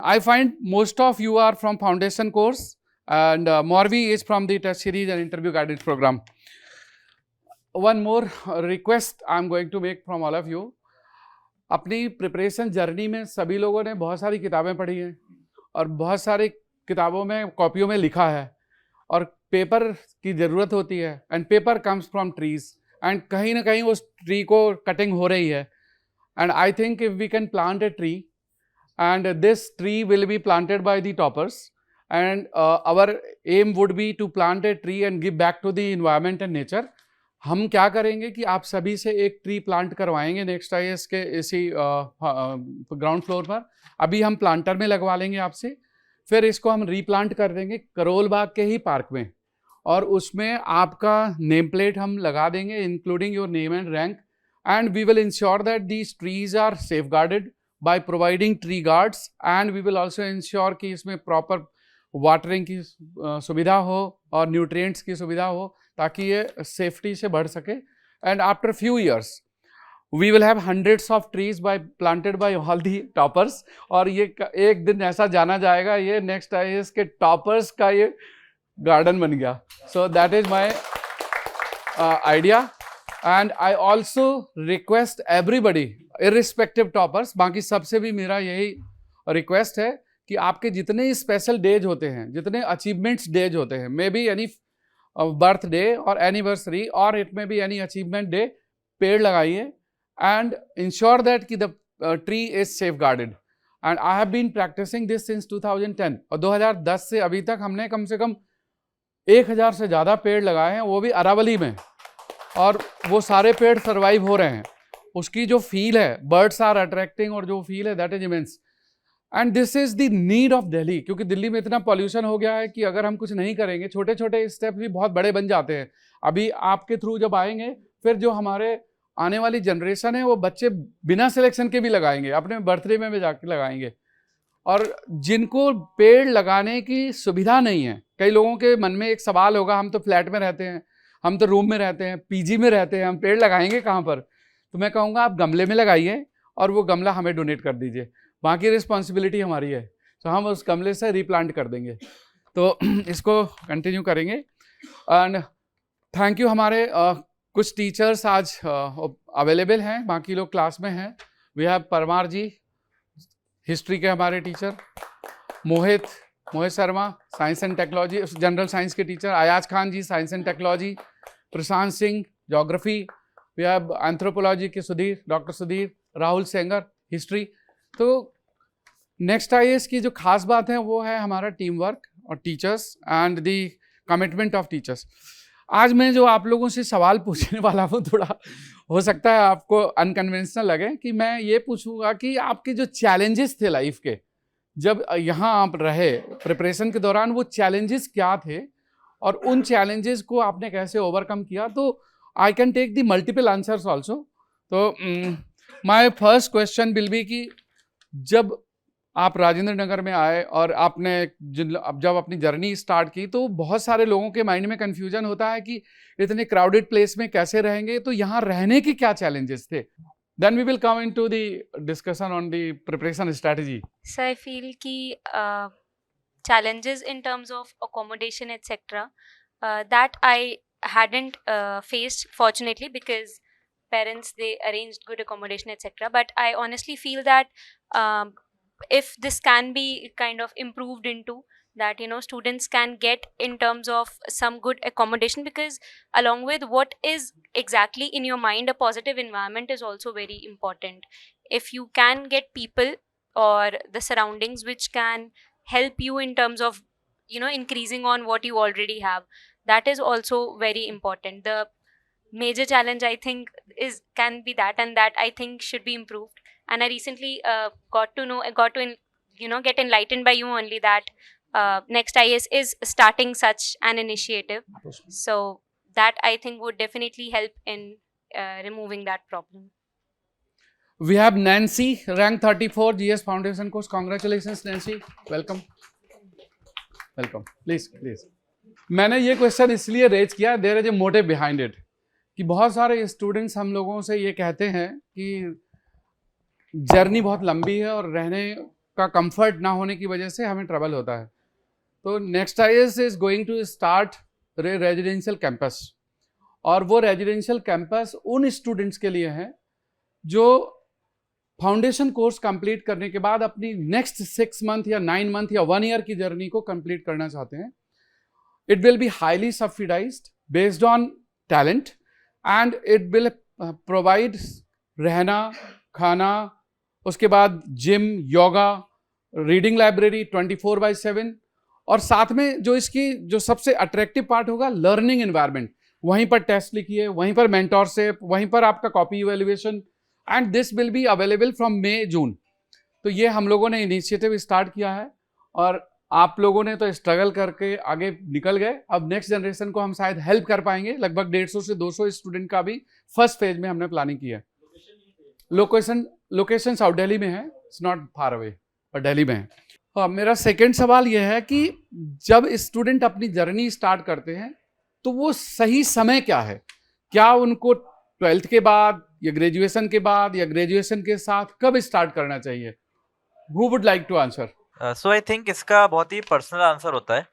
I find most of you are from foundation course and Morvi is from the test series and interview guidance program. One more request I am going to make from all of you. अपनी preparation journey में सभी लोगों ने बहुत सारी किताबें पढ़ी हैं और बहुत सारी किताबों में कॉपियों में लिखा है और पेपर की ज़रूरत होती है and paper comes from trees and कहीं ना कहीं उस ट्री को कटिंग हो रही है and I think if we can plant a tree and this tree will be planted by the toppers and our aim would be to plant a tree and give back to the environment and nature. हम क्या करेंगे कि आप सभी से एक tree plant करवाएंगे next IAS के इसी ग्राउंड फ्लोर पर. अभी हम प्लांटर में लगवा लेंगे आपसे, फिर इसको हम रीप्लांट कर देंगे करोल बाग के ही पार्क में और उसमें आपका नेम प्लेट हम लगा देंगे including your name and rank and we will ensure that these trees are safeguarded by providing tree guards and we will also ensure कि इसमें proper watering की सुविधा हो और nutrients की सुविधा हो ताकि ये safety से बढ़ सके. And after few years we will have hundreds of trees planted by all the toppers और ये एक दिन ऐसा जाना जाएगा ये next IAS के toppers का ये garden बन गया. So that is my idea. And I also request everybody, irrespective toppers, बाकी सबसे भी मेरा यही रिक्वेस्ट है कि आपके जितने स्पेशल डेज होते हैं, जितने अचीवमेंट्स डेज होते हैं, मे बी एनी बर्थडे और एनिवर्सरी और it may be any achievement day, पेड़ लगाइए एंड इंश्योर दैट कि the tree is safeguarded. And I have been practising this since 2010 और 2010 से अभी तक हमने कम से कम 1000 से ज़्यादा पेड़ लगाए हैं, वो भी अरावली में, और वो सारे पेड़ सर्वाइव हो रहे हैं. उसकी जो फील है, बर्ड्स आर अट्रैक्टिंग और जो फील है that is immense and this is the need of Delhi. क्योंकि दिल्ली में इतना पॉल्यूशन हो गया है कि अगर हम कुछ नहीं करेंगे, छोटे छोटे स्टेप भी बहुत बड़े बन जाते हैं. अभी आपके थ्रू जब आएंगे फिर जो हमारे आने वाली जनरेशन है वो बच्चे बिना सिलेक्शन के भी लगाएंगे, अपने बर्थडे में भी जाके लगाएंगे. और जिनको पेड़ लगाने की सुविधा नहीं है, कई लोगों के मन में एक सवाल होगा, हम तो फ्लैट में रहते हैं, हम तो रूम में रहते हैं, पीजी में रहते हैं, हम पेड़ लगाएंगे कहाँ पर? तो मैं कहूँगा आप गमले में लगाइए और वो गमला हमें डोनेट कर दीजिए, बाकी रिस्पॉन्सिबिलिटी हमारी है. तो हम उस गमले से रीप्लांट कर देंगे. तो इसको कंटिन्यू करेंगे. And thank you. हमारे कुछ टीचर्स आज अवेलेबल हैं, बाकी लोग क्लास में हैं. We have Parmar ji, history के हमारे teacher, Mohit Sharma, science and technology general science के teacher, Ayaz Khan ji science and technology, Prashant Singh geography, we have anthropology के सुधीर, डॉक्टर सुधीर, राहुल सेंगर हिस्ट्री. तो नेक्स्ट IAS की जो खास बात है वो है हमारा टीम वर्क और teachers and the commitment of teachers. आज मैं जो आप लोगों से सवाल पूछने वाला हूँ, थोड़ा हो सकता है आपको अनकन्वेंशनल लगे, कि मैं ये पूछूंगा कि आपके जो चैलेंजेस थे लाइफ के, जब यहाँ आप रहे प्रिपरेशन के दौरान, वो चैलेंजेस क्या थे और उन चैलेंजेस को आपने कैसे ओवरकम किया. तो I can take the multiple answers also. तो my first question will be कि जब आप राजेंद्र नगर में आए और आपने जब अपनी जर्नी स्टार्ट की, तो बहुत सारे लोगों के माइंड में कन्फ्यूजन होता है कि इतने क्राउडेड प्लेस में कैसे रहेंगे, तो यहाँ रहने के क्या चैलेंजेस थे. Then we will come into the discussion on the preparation strategy. So I feel ki challenges in terms of accommodation etc. That I hadn't faced fortunately because parents they arranged good accommodation etc. But I honestly feel that if this can be kind of improved into that, you know, students can get in terms of some good accommodation, because along with what is exactly in your mind, a positive environment is also very important. If you can get people or the surroundings which can help you in terms of, you know, increasing on what you already have, that is also very important. The major challenge I think can be that, and that I think should be improved. And I recently got to get enlightened by you only that Next IAS is starting such an initiative. So that I think would definitely help in removing that problem. We have Nancy, rank 34, GS Foundation course. Congratulations, Nancy. Welcome. Welcome. Please. मैंने ये question इसलिए raise किया, there is a motive behind it, कि बहुत सारे students हम लोगों से ये कहते हैं कि जर्नी बहुत लंबी है और रहने का कंफर्ट ना होने की वजह से हमें ट्रबल होता है। तो next IAS is going to start residential campus, और वो रेजिडेंशियल कैंपस उन स्टूडेंट्स के लिए है जो फाउंडेशन कोर्स कंप्लीट करने के बाद अपनी नेक्स्ट 6 मंथ या 9 मंथ या 1 ईयर की जर्नी को कंप्लीट करना चाहते हैं। It will be highly subsidised based on talent, and it will provide रहना, खाना, उसके बाद जिम, योगा, रीडिंग लाइब्रेरी 24/7, और साथ में जो इसकी जो सबसे अट्रैक्टिव पार्ट होगा, लर्निंग एनवायरनमेंट। वहीं पर टेस्ट लिखिए, वहीं पर मेंटोरशिप, वहीं पर आपका copy evaluation, and this will be available from May June. तो ये हम लोगों ने इनिशिएटिव स्टार्ट किया है, और आप लोगों ने तो स्ट्रगल करके आगे निकल गए। अब नेक्स्ट जनरेशन को हम शायद हेल्प कर पाएंगे। लगभग 150 से 200 स्टूडेंट का भी फर्स्ट फेज में हमने प्लानिंग की है। लोकेशन साउथ दिल्ली में है, इट्स नॉट फार अवे, पर दिल्ली में है। हाँ, मेरा सेकंड सवाल यह है कि जब स्टूडेंट अपनी जर्नी स्टार्ट करते हैं तो वो सही समय क्या है? क्या उनको 12th के बाद या ग्रेजुएशन के बाद या ग्रेजुएशन के साथ कब स्टार्ट करना चाहिए? Who would like to answer? So I think इसका बहुत ही पर्सनल आंसर होता है।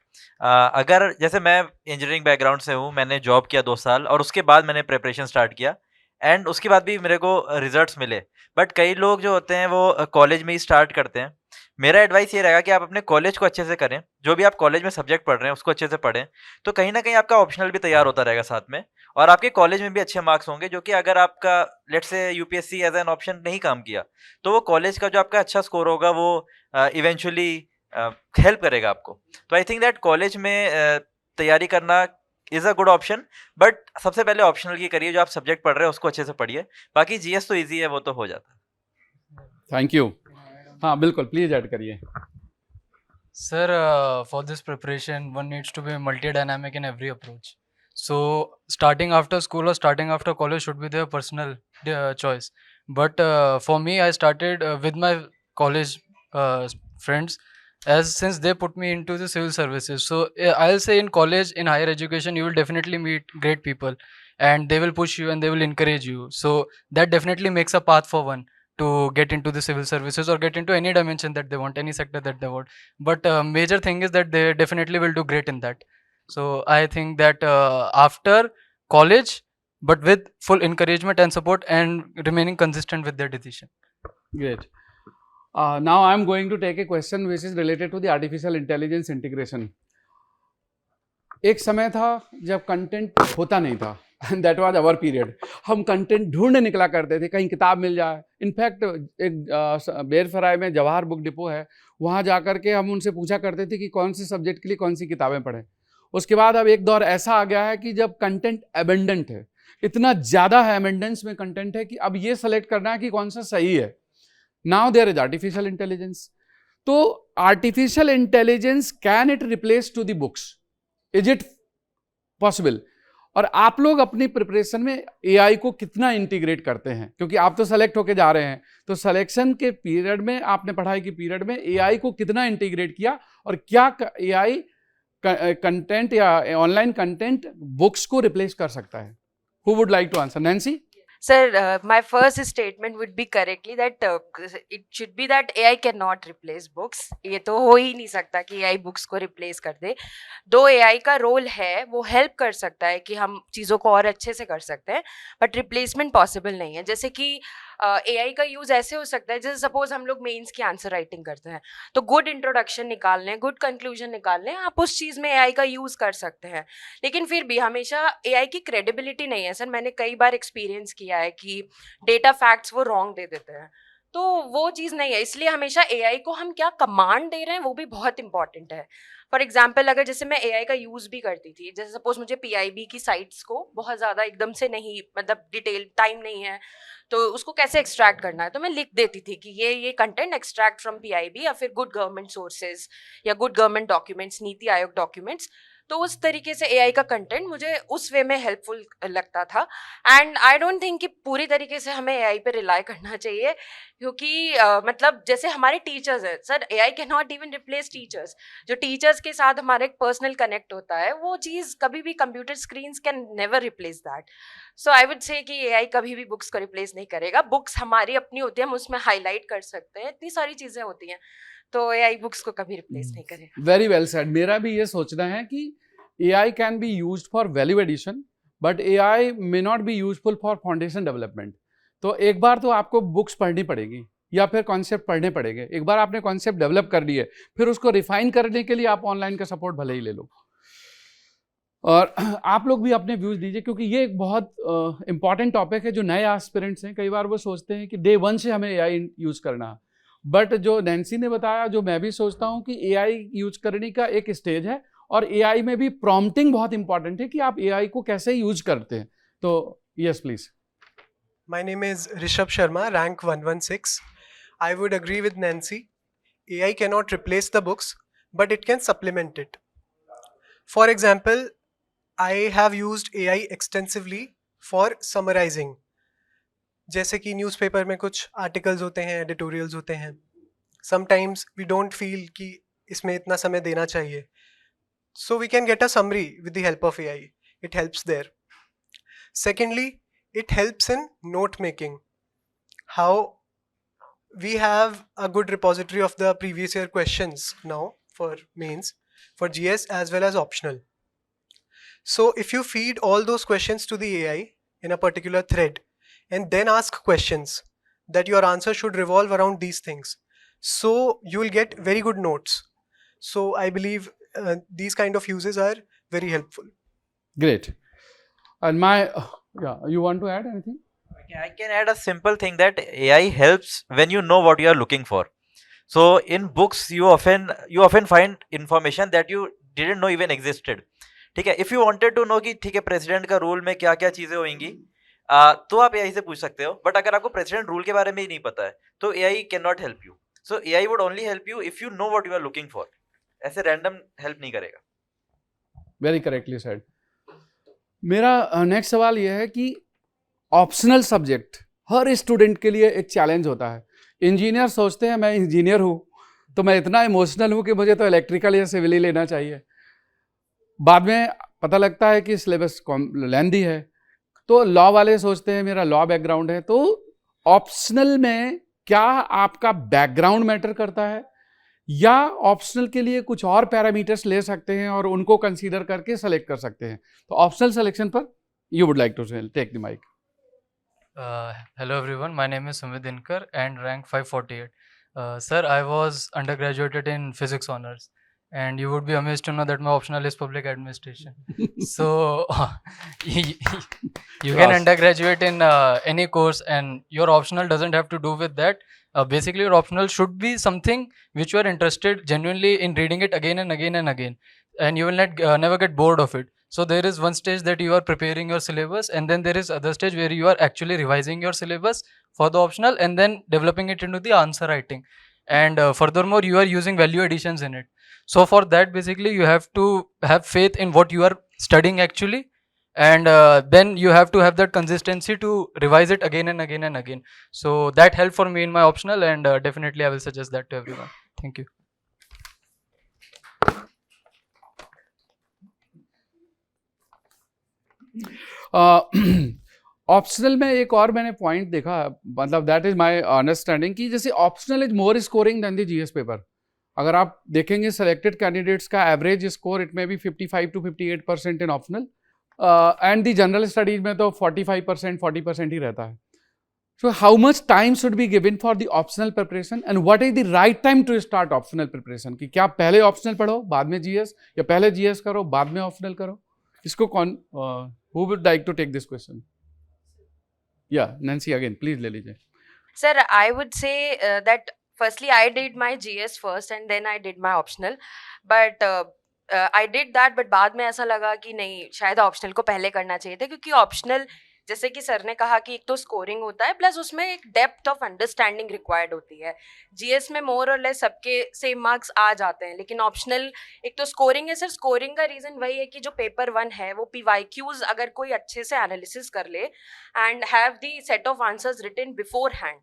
अगर जैसे मैं इंजीनियरिंग बैकग्राउंड से हूँ, मैंने जॉब किया 2 साल और उसके बाद मैंने प्रिपरेशन स्टार्ट किया, एंड उसके बाद भी मेरे को रिजल्ट्स मिले। बट कई लोग जो होते हैं वो कॉलेज में ही स्टार्ट करते हैं। मेरा एडवाइस ये रहेगा कि आप अपने कॉलेज को अच्छे से करें, जो भी आप कॉलेज में सब्जेक्ट पढ़ रहे हैं उसको अच्छे से पढ़ें, तो कहीं ना कहीं आपका ऑप्शनल भी तैयार होता रहेगा साथ में, और आपके कॉलेज में भी अच्छे मार्क्स होंगे, जो कि अगर आपका let's say UPSC as an option नहीं काम किया, तो वो कॉलेज का जो आपका अच्छा स्कोर होगा वो इवेंचुअली हेल्प करेगा आपको। तो आई थिंक दैट कॉलेज में तैयारी करना is a good option, but सबसे पहले ऑप्शनल की करिए, जो आप सब्जेक्ट पढ़ रहे हैं उसको अच्छे से पढ़िए। बाकी जीएस तो इजी है, वो तो हो जाता है। Thank you. हाँ बिल्कुल, प्लीज ऐड करिए। Sir, for this preparation, one needs to be multi-dynamic in every approach. So, starting after school or starting after college should be their personal choice. But for me, I started with my college friends, as since they put me into the civil services. So, I'll say in college, in higher education, you will definitely meet great people, and they will push you and they will encourage you. So, that definitely makes a path for one to get into the civil services or get into any dimension that they want, any sector that they want. But major thing is that they definitely will do great in that. So I think that after college, but with full encouragement and support and remaining consistent with their decision. Great. Now I am going to take a question which is related to the artificial intelligence integration. एक समय था जब content होता नहीं था, and that was our period. हम content ढूंढने निकला करते थे, कहीं किताब मिल जाए। इनफैक्ट एक बेरफराय में जवाहर बुक डिपो है, वहाँ जा कर के हम उनसे पूछा करते थे कि कौन से सब्जेक्ट के लिए कौन सी किताबें पढ़ें। उसके बाद अब एक दौर ऐसा आ गया है कि जब कंटेंट एबेंडेंट है, इतना ज़्यादा है एबेंडेंस में कंटेंट है कि अब ये सेलेक्ट करना है कि कौन सा सही है। Now there is artificial intelligence. तो artificial intelligence, can it replace to the books? Is it possible? और आप लोग अपनी प्रिपरेशन में एआई को कितना इंटीग्रेट करते हैं? क्योंकि आप तो सेलेक्ट होके जा रहे हैं, तो सिलेक्शन के पीरियड में, आपने पढ़ाई की पीरियड में एआई को कितना इंटीग्रेट किया, और क्या एआई कंटेंट या ऑनलाइन कंटेंट बुक्स को रिप्लेस कर सकता है? Who would like to answer? Nancy? Sir, my first statement would be correctly that it should be that AI cannot replace books. ये तो हो ही नहीं सकता कि AI books को replace कर दे। दो AI का रोल है, वो हेल्प कर सकता है कि हम चीज़ों को और अच्छे से कर सकते हैं, बट रिप्लेसमेंट पॉसिबल नहीं है। जैसे कि AI का यूज़ ऐसे हो सकता है, जैसे सपोज हम लोग मेंस की आंसर राइटिंग करते हैं, तो गुड इंट्रोडक्शन निकालने, गुड कंक्लूजन निकालने, आप उस चीज़ में AI का यूज़ कर सकते हैं। लेकिन फिर भी हमेशा AI की क्रेडिबिलिटी नहीं है। सर, मैंने कई बार एक्सपीरियंस किया है कि डेटा फैक्ट्स वो रॉन्ग दे देते हैं, तो वो चीज़ नहीं है। इसलिए हमेशा AI को हम क्या कमांड दे रहे हैं वो भी बहुत इंपॉर्टेंट है। फॉर एग्जाम्पल, अगर जैसे मैं AI का यूज़ भी करती थी, जैसे सपोज मुझे PIB की साइट्स को बहुत ज़्यादा एकदम से नहीं, मतलब डिटेल टाइम नहीं है, तो उसको कैसे एक्सट्रैक्ट करना है, तो मैं लिख देती थी कि ये कंटेंट एक्सट्रैक्ट फ्रॉम PIB या फिर गुड गवर्नमेंट सोर्सेज या good government documents, NITI Aayog documents. तो उस तरीके से AI का कंटेंट मुझे उस वे में हेल्पफुल लगता था। एंड आई डोंट थिंक कि पूरी तरीके से हमें AI पे रिलाई करना चाहिए, क्योंकि मतलब जैसे हमारे टीचर्स हैं sir, AI can not even replace teachers. जो टीचर्स के साथ हमारा एक पर्सनल कनेक्ट होता है, वो चीज़ कभी भी computer screens can never replace that. So I would से कि AI कभी भी बुक्स को रिप्लेस नहीं करेगा। बुक्स हमारी अपनी होती है, हम उसमें हाईलाइट कर सकते हैं, इतनी सारी चीज़ें होती हैं। तो AI बुक्स को कभी रिप्लेस नहीं करेगा. Very well said. मेरा भी ये सोचना है कि AI can be used for value addition, but AI may not be useful for foundation development. तो एक बार तो आपको बुक्स पढ़नी पड़ेगी या फिर कॉन्सेप्ट पढ़ने पड़ेंगे. एक बार आपने कॉन्सेप्ट डेवलप कर लिए, फिर उसको रिफाइन करने के लिए आप ऑनलाइन का सपोर्ट भले ही ले लो. और आप लोग भी अपने व्यूज दीजिए, क्योंकि ये एक बहुत इंपॉर्टेंट टॉपिक है. जो नए एस्पिरेंट्स हैं, कई बार वो सोचते हैं कि डे 1 से हमें AI यूज करना है, बट जो नैन्सी ने बताया, जो मैं भी सोचता हूँ कि AI यूज करने का एक स्टेज है, और AI में भी प्रॉम्प्टिंग बहुत इंपॉर्टेंट है कि आप AI को कैसे यूज करते हैं. तो yes please. My name is Rishabh Sharma, rank 116. I would agree with Nancy. AI cannot replace the books, but it can supplement it. For example, I have used AI extensively for summarizing. जैसे कि newspaper में कुछ articles होते हैं, editorials होते हैं. Sometimes we don't feel कि इसमें इतना समय देना चाहिए. So we can get a summary with the help of AI. It helps there. Secondly, it helps in note making. How we have a good repository of the previous year questions now for mains, for GS as well as optional. So if you feed all those questions to the AI in a particular thread and then ask questions, that your answer should revolve around these things, so you will get very good notes. So I believe these kind of uses are very helpful. Great. And my yeah, you want to add anything? I can add a simple thing that AI helps when you know what you are looking for. So in books you often find information that you didn't know even existed. ठीक है. If you wanted to know कि ठीक है president का rule में क्या क्या चीजें होंगी, तो आप AI से पूछ सकते हो. बट अगर आपको प्रेसिडेंट रूल के बारे में ही नहीं पता है, तो AI can not help you. So AI would only help you if you know what you are looking for. ऐसे रैंडम हेल्प नहीं करेगा. Very correctly said. मेरा नेक्स्ट सवाल यह है कि ऑप्शनल सब्जेक्ट हर स्टूडेंट के लिए एक चैलेंज होता है. इंजीनियर सोचते हैं मैं इंजीनियर हूँ, तो मैं इतना इमोशनल हूँ कि मुझे तो इलेक्ट्रिकल या सिविल ही लेना चाहिए. बाद में पता लगता है कि सिलेबस लेंदी है, तो लॉ वाले सोचते हैं मेरा लॉ बैकग्राउंड है. तो ऑप्शनल में क्या आपका बैकग्राउंड मैटर करता है, या ऑप्शनल के लिए कुछ और पैरामीटर्स ले सकते हैं और उनको कंसीडर करके सेलेक्ट कर सकते हैं? तो ऑप्शनल सिलेक्शन पर you would like to take the mic. Hello everyone, my name is Sumit Dinkar and rank 548. Sir, I was undergraduated in physics honors, and you would be amazed to know that my optional is public administration. So you can undergraduate in any course, and your optional doesn't have to do with that. Basically, your optional should be something which you are interested genuinely in reading it again and again and again, and you will not never get bored of it. So there is one stage that you are preparing your syllabus, and then there is other stage where you are actually revising your syllabus for the optional and then developing it into the answer writing. And furthermore, you are using value additions in it. So for that, basically, you have to have faith in what you are studying actually, and then you have to have that consistency to revise it again and again and again. So that helped for me in my optional, and definitely I will suggest that to everyone. Thank you. Optional में एक और मैंने point देखा, मतलब that is my understanding, कि जैसे optional is more scoring than the GS paper. अगर आप देखेंगे सेलेक्टेड कैंडिडेट्स का एवरेज स्कोर इट में भी 55 to 58% in optional, and the general studies में तो 45% 40% ही रहता है. So how much time should be given for the optional preparation, and what is the right time to start optional preparation? कि क्या पहले ऑप्शनल पढ़ो बाद में जीएस, या पहले जीएस करो बाद में ऑप्शनल करो? इसको कौन, who would like to take this question? Yeah, Nancy again, please ले लीजिए. Sir, I would say that firstly I did my GS first and then I did my optional, but I did that, but बाद में ऐसा लगा कि नहीं, शायद optional को पहले करना चाहिए था, क्योंकि ऑप्शनल जैसे कि सर ने कहा कि एक तो स्कोरिंग होता है, प्लस उसमें एक डेप्थ ऑफ अंडरस्टैंडिंग रिक्वायर्ड होती है. जीएस में मोर और लेस सबके सेम मार्क्स आ जाते हैं, लेकिन ऑप्शनल एक तो स्कोरिंग है. सर स्कोरिंग का रीज़न वही है कि जो पेपर 1 है वो PYQs अगर कोई अच्छे से एनालिसिस कर ले and have the set of answers written beforehand,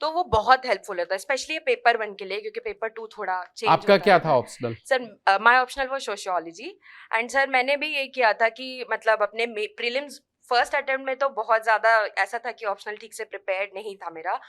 तो वो बहुत हेल्पफुल होता है, स्पेशली पेपर 1 के लिए, क्योंकि पेपर 2 थोड़ा चेंज. आपका क्या था ऑप्शनल? सर माय ऑप्शनल वो सोशियोलॉजी, एंड सर मैंने भी ये किया था कि मतलब अपने प्रीलिम्स फर्स्ट अटेम्प्ट में तो बहुत ज़्यादा ऐसा था कि ऑप्शनल ठीक से प्रिपेयर्ड नहीं था मेरा,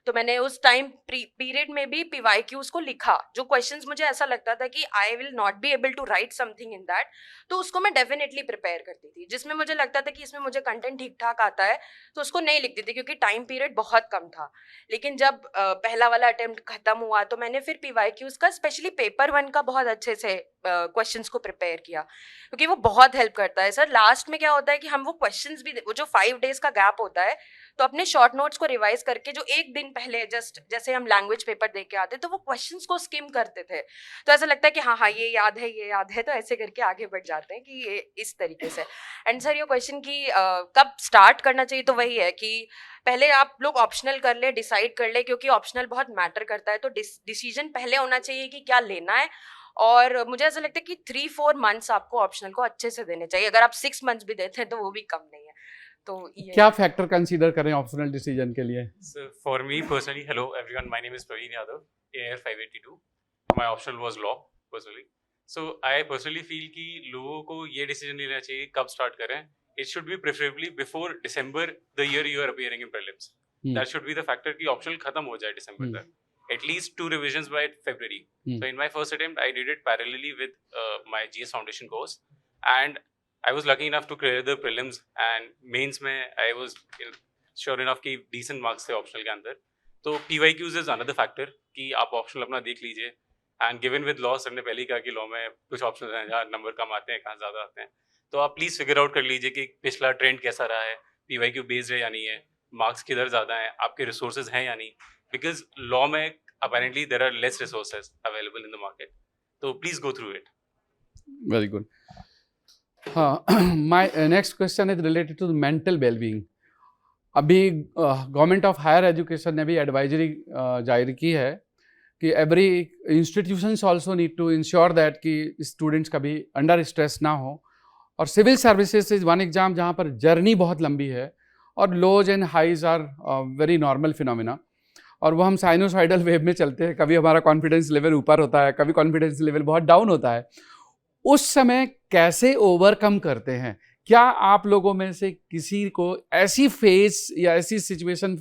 तो मैंने उस टाइम पीरियड में भी PYQs को लिखा, जो क्वेश्चंस मुझे ऐसा लगता था कि I will not be able to write something in that, तो उसको मैं डेफिनेटली प्रिपेयर करती थी। जिसमें मुझे लगता था कि इसमें मुझे कंटेंट ठीक ठाक आता है तो उसको नहीं लिखती थी, क्योंकि टाइम पीरियड बहुत कम था। लेकिन जब पहला वाला अटेम्प्ट खत्म हुआ तो मैंने फिर PYQs का, स्पेशली पेपर 1 का बहुत अच्छे से क्वेश्चंस को प्रिपेयर किया, क्योंकि वो बहुत हेल्प करता है सर। लास्ट में क्या होता है कि हम वो क्वेश्चंस भी, वो जो 5 डेज का गैप होता है, तो अपने शॉर्ट नोट्स को रिवाइज करके जो एक दिन पहले जस्ट जैसे हम लैंग्वेज पेपर दे के आते तो वो क्वेश्चंस को स्किम करते थे, तो ऐसा लगता है कि हाँ हाँ ये याद है, ये याद है, तो ऐसे करके आगे बढ़ जाते हैं कि ये इस तरीके से। एंड सर, ये क्वेश्चन की कब स्टार्ट करना चाहिए, तो वही है कि पहले आप लोग ऑप्शनल कर ले, डिसाइड कर ले, क्योंकि ऑप्शनल बहुत मैटर करता है, तो डिसीजन पहले होना चाहिए कि क्या लेना है। और मुझे ऐसा लगता है कि 3-4 मंथ्स आपको ऑप्शनल को अच्छे से देने चाहिए। अगर आप 6 मंथ्स भी देते हैं तो वो भी कम नहीं है। तो ये क्या फैक्टर कंसीडर करें ऑप्शनल डिसीजन के लिए? So for me personally, hello everyone, my name is Praveen Yadav, AIR 582. My optional was law personally. So I personally feel कि लोगों को ये decision लेना चाहिए कब start करें. It should be preferably before December, the year you are appearing in prelims. That should be the factor कि optional खत्म हो जाए December तक. At least 2 revisions by February. So in my first attempt, I did it parallelly with my GS Foundation course, and I was lucky enough to clear the prelims, and mains में I was sure enough कि decent marks थे optional के अंदर. तो PYQs is another factor कि आप optional अपना देख लीजिए. And given with law, sir ने पहले ही कहा कि law में कुछ options हैं जहाँ नंबर कम आते हैं, कहाँ ज़्यादा आते हैं. तो आप प्लीज़ फिगर आउट कर लीजिए कि पिछला ट्रेंड कैसा रहा है, PYQ बेस्ड है या नहीं है, मार्क्स किधर ज़्यादा हैं, आपके रिसोर्सेज हैं या नहीं. बिकॉज लॉ में apparently there are less resources available in the market. So please go through it. Very good. My next question is related to the mental well-being. अभी गवर्नमेंट ऑफ हायर एजुकेशन ने भी advisory जारी की है कि every institutions also need to ensure that कि students कभी under stress ना हो. और civil services is one exam जहाँ पर जर्नी बहुत लंबी है और lows and highs are very normal phenomena, और वो हम साइनोसॉइडल वेव में चलते हैं. कभी हमारा कॉन्फिडेंस लेवल ऊपर होता है, कभी कॉन्फिडेंस लेवल बहुत डाउन होता है. उस समय कैसे ओवरकम करते हैं? क्या आप लोगों में से किसी को ऐसी फेस या ऐसी सिचुएशन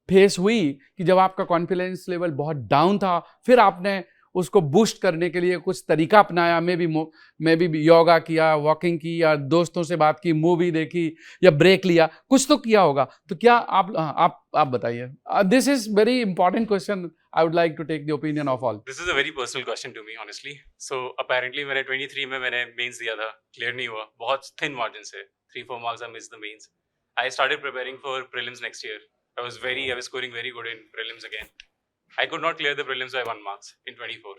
फेस हुई कि जब आपका कॉन्फिडेंस लेवल बहुत डाउन था, फिर आपने उसको बूस्ट करने के लिए कुछ तरीका अपनाया, मे बी योगा किया, वॉकिंग की, या दोस्तों से बात की, मूवी देखी, या ब्रेक लिया, कुछ तो किया होगा. तो क्या आप बताइए. This is very important question. I would like to take the opinion of all. This is a very personal question to me, honestly. So apparently मैंने 23 में मैंने mains दिया था, clear नहीं हुआ, बहुत thin margin से, 3-4 marks I missed the mains. I started preparing for prelims next year. I was scoring very good in prelims again. I could not clear the prelims by 1 marks in 24.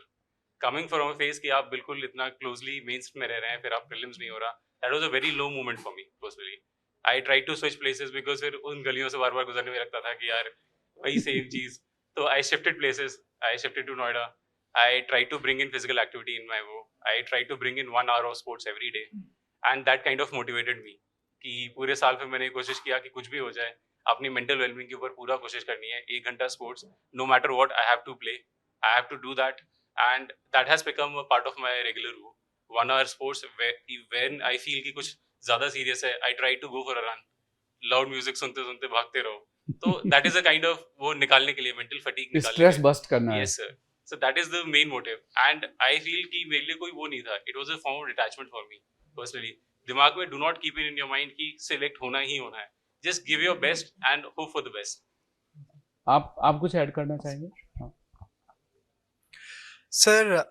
Coming from a phase कि आप बिल्कुल इतना closely mains में रह रहे हैं, फिर आप prelims नहीं हो रहा. That was a very low moment for me personally. I tried to switch places because फिर उन गलियों से बार-बार गुजरने में लगता था कि यार वही same cheese. So I shifted places. I shifted to Noida. I tried to bring in physical activity in my work. I tried to bring in 1 hour of sports every day, and that kind of motivated me. कि पूरे साल में मैंने कोशिश किया कि कुछ भी हो जाए, अपनी mental well-being के ऊपर पूरा कोशिश करनी है. 1 घंटा sports, no matter what, I have to play. I have to do that, and that has become a part of my regular rule. 1 hour sports when I feel कि कुछ ज़्यादा serious है, I try to go for a run. Loud music सुनते-सुनते भागते रहो. तो that is a kind of वो निकालने के लिए mental fatigue निकालने स्ट्रेस के लिए. बस्ट करना है. Yes sir. So that is the main motive, and I feel कि मेरे लिए कोई वो नहीं था. It was a form of detachment for me personally. दिमाग में do not keep it in your mind कि select होना ही होना है. Just give your best and hope for the best. आप कुछ ऐड करना चाहेंगे? Sir,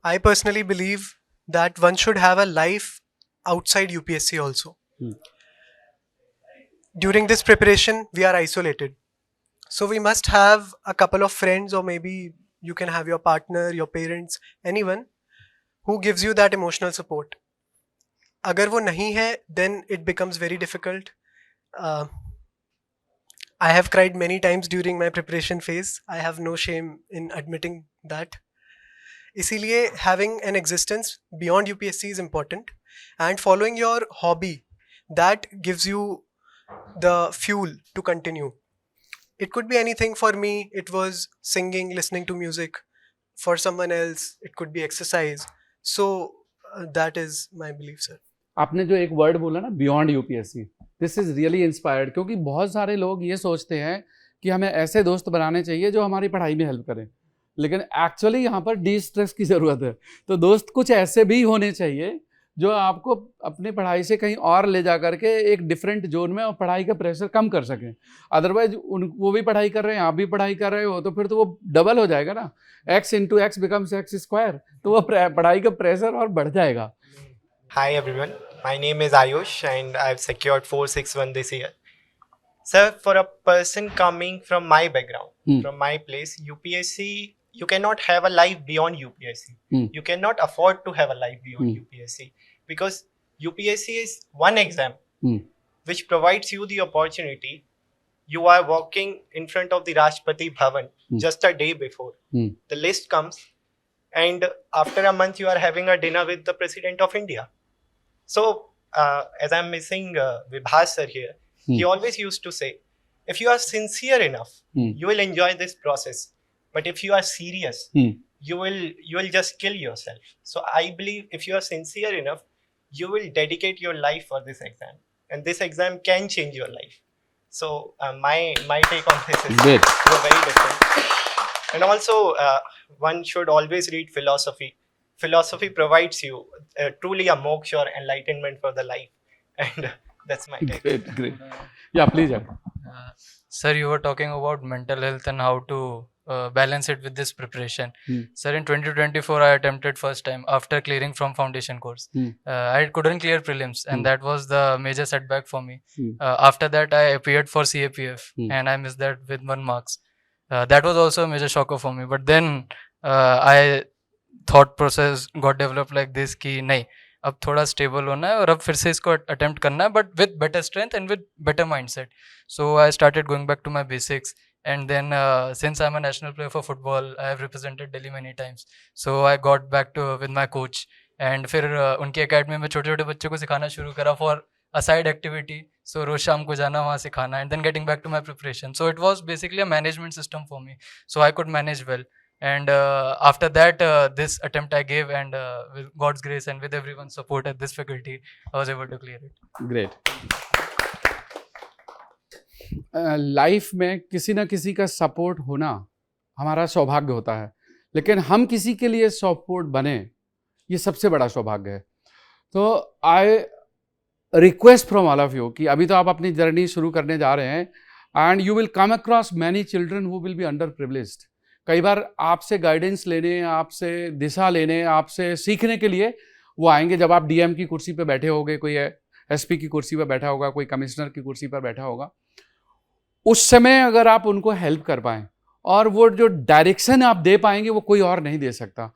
I personally believe that one should have a life outside UPSC also. During this preparation, we are isolated. So we must have a couple of friends, or maybe you can have your partner, your parents, anyone who gives you that emotional support. अगर वो नहीं है, then it becomes very difficult. I have cried many times during my preparation phase. I have no shame in admitting that. इसीलिए having an existence beyond UPSC is important, and following your hobby, that gives you the fuel to continue. It could be anything. For me, it was singing, listening to music. For someone else, it could be exercise. So that is my belief, sir. आपने जो एक word बोला ना, beyond UPSC, this is really inspired, क्योंकि बहुत सारे लोग ये सोचते हैं कि हमें ऐसे दोस्त बनाने चाहिए जो हमारी पढ़ाई में हेल्प करें, लेकिन एक्चुअली यहाँ पर डी स्ट्रेस की ज़रूरत है। तो दोस्त कुछ ऐसे भी होने चाहिए जो आपको अपनी पढ़ाई से कहीं और ले जा करके एक डिफरेंट जोन में और पढ़ाई का प्रेशर कम कर सकें। अदरवाइज वो भी पढ़ाई कर रहे हैं, आप भी पढ़ाई कर रहे हो, तो फिर तो वो डबल हो जाएगा ना, x into x becomes x square, तो वो पढ़ाई का प्रेशर और बढ़ जाएगा। Hi everyone, my name is Ayush and I've secured 461 this year. Sir, for a person coming from my background, from my place, UPSC, you cannot have a life beyond UPSC. You cannot afford to have a life beyond UPSC because UPSC is one exam which provides you the opportunity. You are walking in front of the Rashtrapati Bhavan just a day before. The list comes and after a month you are having a dinner with the President of India. So, as I'm missing Vibhas sir here, he always used to say, if you are sincere enough, you will enjoy this process. But if you are serious, you will just kill yourself. So I believe if you are sincere enough, you will dedicate your life for this exam, and this exam can change your life. So my take on this is Great. very different. And also, one should always read philosophy. Philosophy provides you truly a moksha or enlightenment for the life, and that's my take. Great. Yeah, please. Sir, you were talking about mental health and how to balance it with this preparation. Sir, in 2024, I attempted first time after clearing from foundation course. I couldn't clear prelims, and that was the major setback for me. After that, I appeared for CAPF, and I missed that with 1 marks. That was also a major shocker for me. But then I thought process got developed like this कि नहीं, अब थोड़ा stable होना है और अब फिर से इसको अटेम्प्ट करना है, but with better strength and with better mindset. So I started going back to my basics, and then since I am a national player for football, I have represented Delhi many times, so I got back to with my coach, and फिर उनकी academy में छोटे छोटे बच्चों को सिखाना शुरू करा for a side activity. So रोज शाम को जाना वहाँ सिखाना, and then getting back to my preparation. So it was basically a management system for me, so I could manage well. And after that, this attempt I gave, and with God's grace and with everyone's support at this faculty, I was able to clear it. Great. Life में किसी ना किसी का support होना हमारा सौभाग्य होता है, लेकिन हम किसी के लिए सपोर्ट बने, ये सबसे बड़ा सौभाग्य है. तो I request from all of you कि अभी तो आप अपनी जर्नी शुरू करने जा रहे हैं, and you will come across many children who will be under privileged. कई बार आपसे गाइडेंस लेने, आपसे दिशा लेने, आपसे सीखने के लिए वो आएंगे. जब आप डीएम की कुर्सी पर बैठे होगे, कोई एसपी की कुर्सी पर बैठा होगा, कोई कमिश्नर की कुर्सी पर बैठा होगा, उस समय अगर आप उनको हेल्प कर पाएँ और वो जो डायरेक्शन आप दे पाएंगे वो कोई और नहीं दे सकता.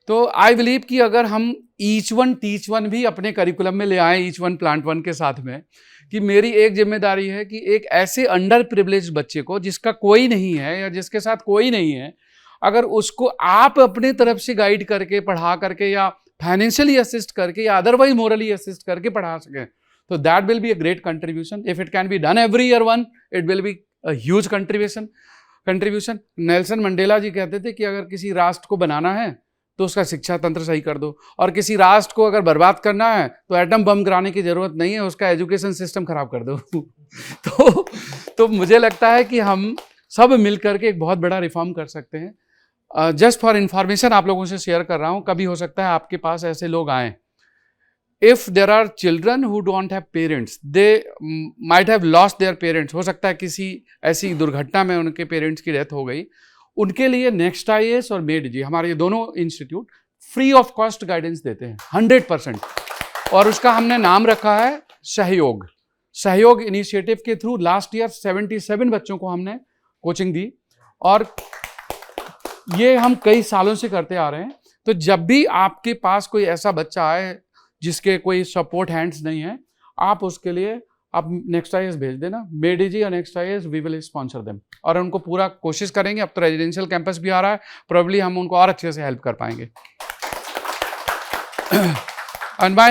तो आई बिलीव कि अगर हम ईच वन टीच वन भी अपने करिकुलम में ले आएँ, ईच वन प्लांट वन के साथ में, कि मेरी एक जिम्मेदारी है कि एक ऐसे अंडर प्रिविलेज्ड बच्चे को जिसका कोई नहीं है या जिसके साथ कोई नहीं है, अगर उसको आप अपने तरफ से गाइड करके, पढ़ा करके, या फाइनेंशियली असिस्ट करके, या अदरवाइज मोरली असिस्ट करके पढ़ा सकें, तो that will be a great contribution. If it can be done every year one, it will be a huge contribution. Nelson Mandela ji कहते थे कि अगर किसी राष्ट्र को बनाना है तो उसका शिक्षा तंत्र सही कर दो, और किसी राष्ट्र को अगर बर्बाद करना है तो एटम बम गिराने की जरूरत नहीं है, उसका एजुकेशन सिस्टम खराब कर दो. तो मुझे लगता है कि हम सब मिल करके एक बहुत बड़ा रिफॉर्म कर सकते हैं. जस्ट फॉर इंफॉर्मेशन आप लोगों से शेयर कर रहा हूँ, कभी हो सकता है आपके पास ऐसे लोग आएँ. If there are children who don't have parents, they might have lost their parents, हो सकता है किसी ऐसी दुर्घटना में उनके पेरेंट्स की डेथ हो गई, उनके लिए नेक्स्ट IAS और मेड जी, हमारे ये दोनों institute free of cost guidance देते हैं 100%. और उसका हमने नाम रखा है सहयोग इनिशिएटिव के थ्रू. लास्ट ईयर 77 बच्चों को हमने कोचिंग दी, और ये हम कई सालों से करते आ रहे हैं. तो जब भी आपके पास कोई ऐसा बच्चा आए जिसके कोई सपोर्ट हैंड्स नहीं है, आप उसके लिए आप नेक्स्ट IAS भेज देना, मेडी जी और next IAS, we will sponsor them, और उनको पूरा कोशिश करेंगे. अब तो रेजिडेंशियल कैंपस भी आ रहा है, प्रोबेबली हम उनको और अच्छे से हेल्प कर पाएंगे. And my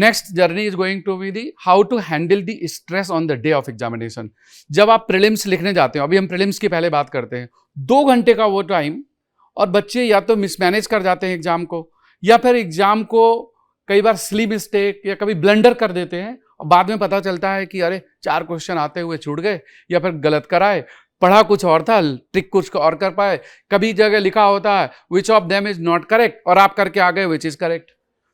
next journey is going to be the how to handle the stress on the day of examination. जब आप प्रीलिम्स लिखने जाते हो, अभी हम प्रीलिम्स की पहले बात करते हैं, 2 घंटे का वो टाइम, और बच्चे या तो मिसमैनेज कर जाते हैं एग्जाम को, या फिर एग्जाम को कई बार सिली मिस्टेक या कभी ब्लंडर कर देते हैं, बाद में पता चलता है कि अरे 4 क्वेश्चन आते हुए छूट गए, या फिर गलत कराए, पढ़ा कुछ और था, ट्रिक कुछ और कर पाए। कभी जगह लिखा होता है which of them is not correct, और आप करके आ गए विच इज करेक्ट।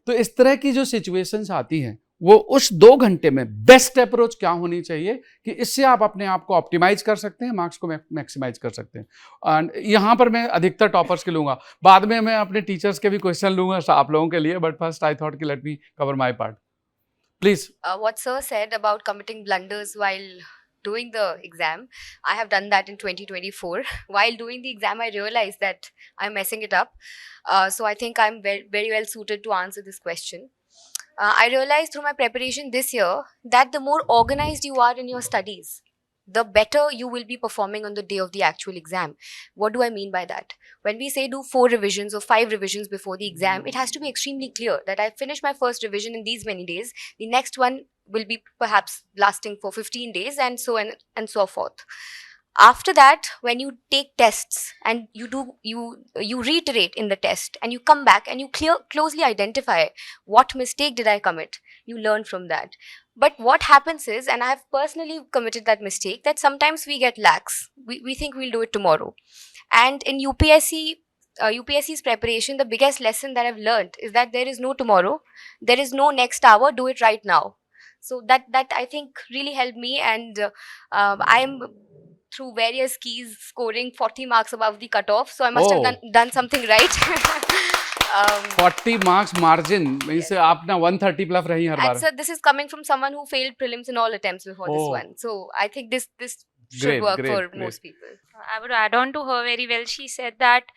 तो इस तरह की जो सिचुएशंस आती हैं, वो उस 2 घंटे में बेस्ट अप्रोच क्या होनी चाहिए कि इससे आप अपने आप को ऑप्टिमाइज कर सकते हैं, मार्क्स को मैक्सिमाइज कर सकते हैं। एंड यहाँ पर मैं अधिकतर टॉपर्स के लूंगा, बाद में मैं अपने टीचर्स के भी क्वेश्चन लूंगा आप लोगों के लिए, बट फर्स्ट आई थॉट कि let me cover my part, please. What sir said about committing blunders while doing the exam, I have done that in 2024. While doing the exam, I realized that I'm messing it up. So I think I'm very well suited to answer this question. I realized through my preparation this year that the more organized you are in your studies, the better you will be performing on the day of the actual exam. What do I mean by that? When we say do 4 revisions or 5 revisions before the exam, it has to be extremely clear that I finished my first revision in these many days. The next one will be perhaps lasting for 15 days and so forth. After that, when you take tests and you reiterate in the test and you come back and you closely identify what mistake did I commit, you learn from that. But what happens is, and I have personally committed that mistake, that sometimes we get lax. We think we'll do it tomorrow. And in UPSC's preparation, the biggest lesson that I've learned is that there is no tomorrow, there is no next hour, do it right now. So that I think really helped me, and I am through various keys scoring 40 marks above the cutoff. So I must Oh. have done something right. 40 marks margin means आप ना 130 plus रही हर And bar. so this is coming from someone who failed prelims in all attempts before this Oh. one. So I think this should Great, work great, for great. most people. I would add on to her very well. She said that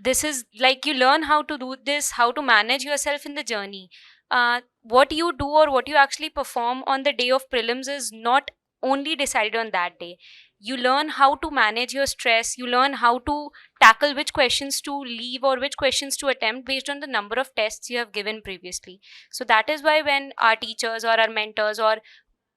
this is like you learn how to do this, how to manage yourself in the journey. What you do or what you actually perform on the day of prelims is not only decided on that day. You learn how to manage your stress. You learn how to tackle which questions to leave or which questions to attempt based on the number of tests you have given previously. So that is why when our teachers or our mentors or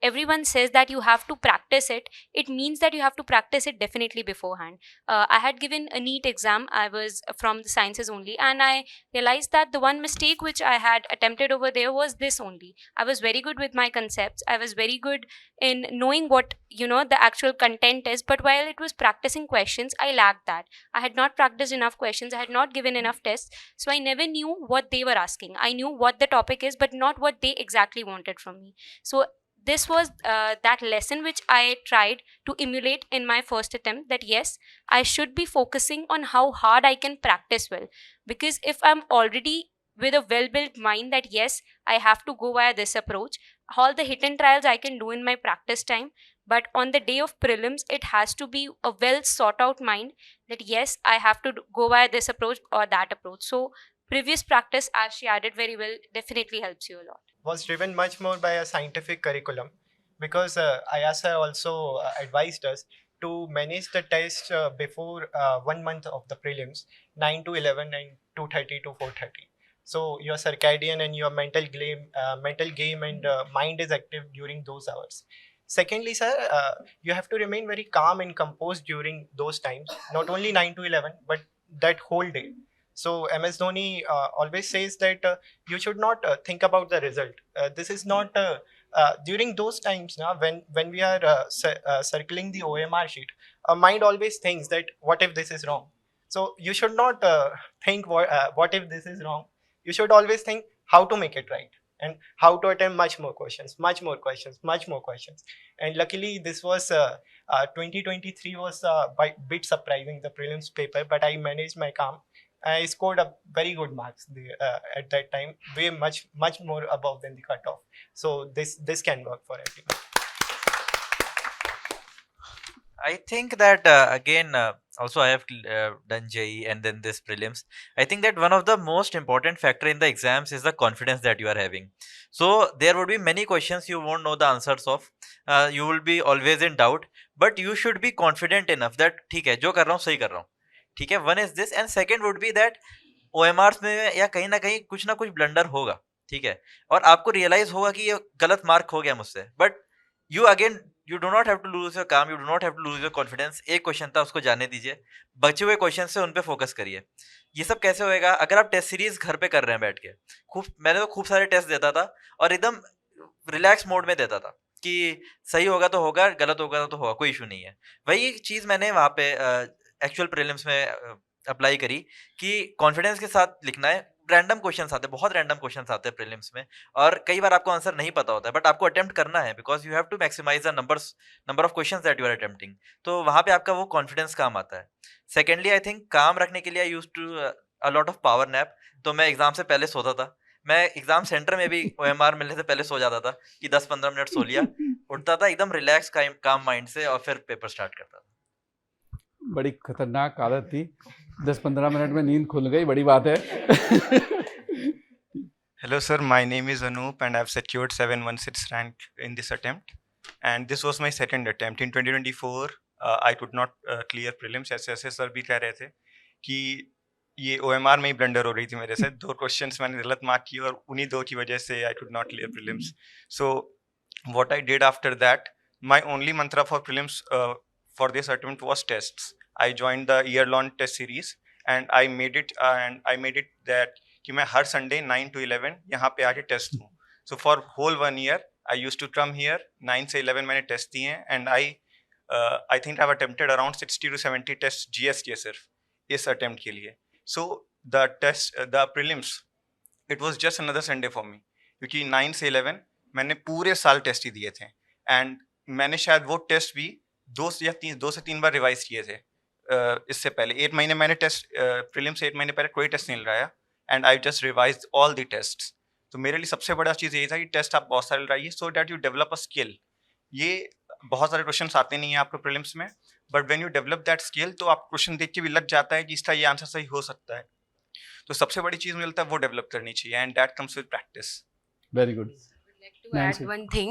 everyone says that you have to practice it, it means that you have to practice it definitely beforehand. I had given a NEET exam. I was from the sciences only, and I realized that the one mistake which I had attempted over there was this only. I was very good with my concepts. I was very good in knowing what the actual content is, but while it was practicing questions, I lacked that. I had not practiced enough questions. I had not given enough tests, so I never knew what they were asking. I knew what the topic is, but not what they exactly wanted from me. So this was that lesson which I tried to emulate in my first attempt, that yes, I should be focusing on how hard I can practice well. Because if I'm already with a well-built mind that yes, I have to go via this approach, all the hit and trials I can do in my practice time, but on the day of prelims, it has to be a well sought out mind that yes, I have to go via this approach or that approach. So previous practice, as she added very well, definitely helps you a lot. Was driven much more by a scientific curriculum, because IASA also advised us to manage the test before 1 month of the prelims, 9 to 11 and 2:30 to 4:30. So your circadian and your mental game and mind is active during those hours. Secondly, sir, you have to remain very calm and composed during those times, not only 9 to 11, but that whole day. So MS Dhoni always says that you should not think about the result. This is not during those times now when we are circling the OMR sheet. Our mind always thinks that what if this is wrong. So you should not think what if this is wrong. You should always think how to make it right and how to attempt much more questions. And luckily, this was 2023 was a bit surprising, the prelims paper, but I managed my calm. I scored a very good marks at that time, way much more above than the cutoff. So this can work for everyone. I think that again, also I have done JEE and then this prelims. I think that one of the most important factor in the exams is the confidence that you are having. So there would be many questions you won't know the answers of. You will be always in doubt, but you should be confident enough that ठीक है, जो कर रहा हूँ सही कर रहा हूँ. ठीक है, one is this, and second would be that OMRs में या कहीं ना कहीं कुछ ना कुछ ब्लंडर होगा. ठीक है, और आपको रियलाइज होगा कि ये गलत मार्क हो गया मुझसे, but you do not have to lose your calm, you do not have to lose your confidence. एक क्वेश्चन था, उसको जाने दीजिए, बचे हुए क्वेश्चन से उन पे फोकस करिए. ये सब कैसे होएगा? अगर आप टेस्ट सीरीज घर पे कर रहे हैं बैठ के, मैंने तो खूब सारे टेस्ट देता था और एकदम रिलैक्स मोड में देता था कि सही होगा तो होगा, गलत होगा तो होगा, कोई इशू नहीं है। वही चीज़ मैंने वहाँ पे एक्चुअल प्रीलिम्स में अप्लाई करी कि कॉन्फिडेंस के साथ लिखना है। रैंडम क्वेश्चंस आते हैं, बहुत रैंडम क्वेश्चंस आते हैं प्रीलिम्स में, और कई बार आपको आंसर नहीं पता होता है, बट आपको अटेम्प्ट करना है because you have to maximise the number of questions that you are attempting. तो वहाँ पे आपका वो कॉन्फिडेंस काम आता है। सेकेंडली आई थिंक काम रखने के लिए I use to a lot of power nap. तो मैं एग्जाम से पहले सोता था, मैं एग्जाम सेंटर में भी OMR मिलने से पहले सो जाता था कि 10-15 मिनट सो लिया, उठता था एकदम रिलैक्स काम माइंड से और फिर पेपर स्टार्ट करता था। बड़ी खतरनाक आदत थी, 10-15 मिनट में नींद खुल गई, बड़ी बात है। Hello sir, my name is Anup and I've secured 716 rank in this attempt, and this was my second attempt. In 2024 I could not clear prelims. ऐसे सर भी कह रहे थे कि ये OMR में ही ब्लंडर हो रही थी मेरे से, 2 क्वेश्चंस मैंने गलत मार्क किए और उन्हीं 2 की वजह से I could not clear prelims. So what I did after that, my only mantra for prelims for this attempt was tests. I joined the year-long test series and I made it that कि मैं हर Sunday 9 to 11 यहाँ पे आके test दूँ। So for whole 1 year I use to come here, 9 से 11 मैंने test दिए हैं, and I think I have attempted around 60 to 70 test GS के सिर्फ इस अटेम्प्ट के लिए। So the prelims it was just another Sunday for me, क्योंकि 9 से 11 मैंने पूरे साल टेस्ट ही दिए थे, एंड मैंने शायद वो टेस्ट भी 2 से 3 बार रिवाइज किए थे। इससे पहले 8 महीने मैंने टेस्ट प्रीलिम्स से 8 महीने पहले कोई टेस्ट नहीं लगाया, and I just revise all the tests. तो मेरे लिए सबसे बड़ा चीज़ ये था कि टेस्ट आप बहुत सारे लगाइए so that you develop a skill. ये बहुत सारे क्वेश्चन आते नहीं हैं आपको प्रीलिम्स में, but when you develop that skill तो आप क्वेश्चन देख के भी लग जाता है कि इसका ये आंसर सही हो सकता है। तो सबसे बड़ी चीज़ मुझे लगता है वो डेवलप करनी चाहिए, and that comes with practice. Very good. Like to Nancy. add one thing,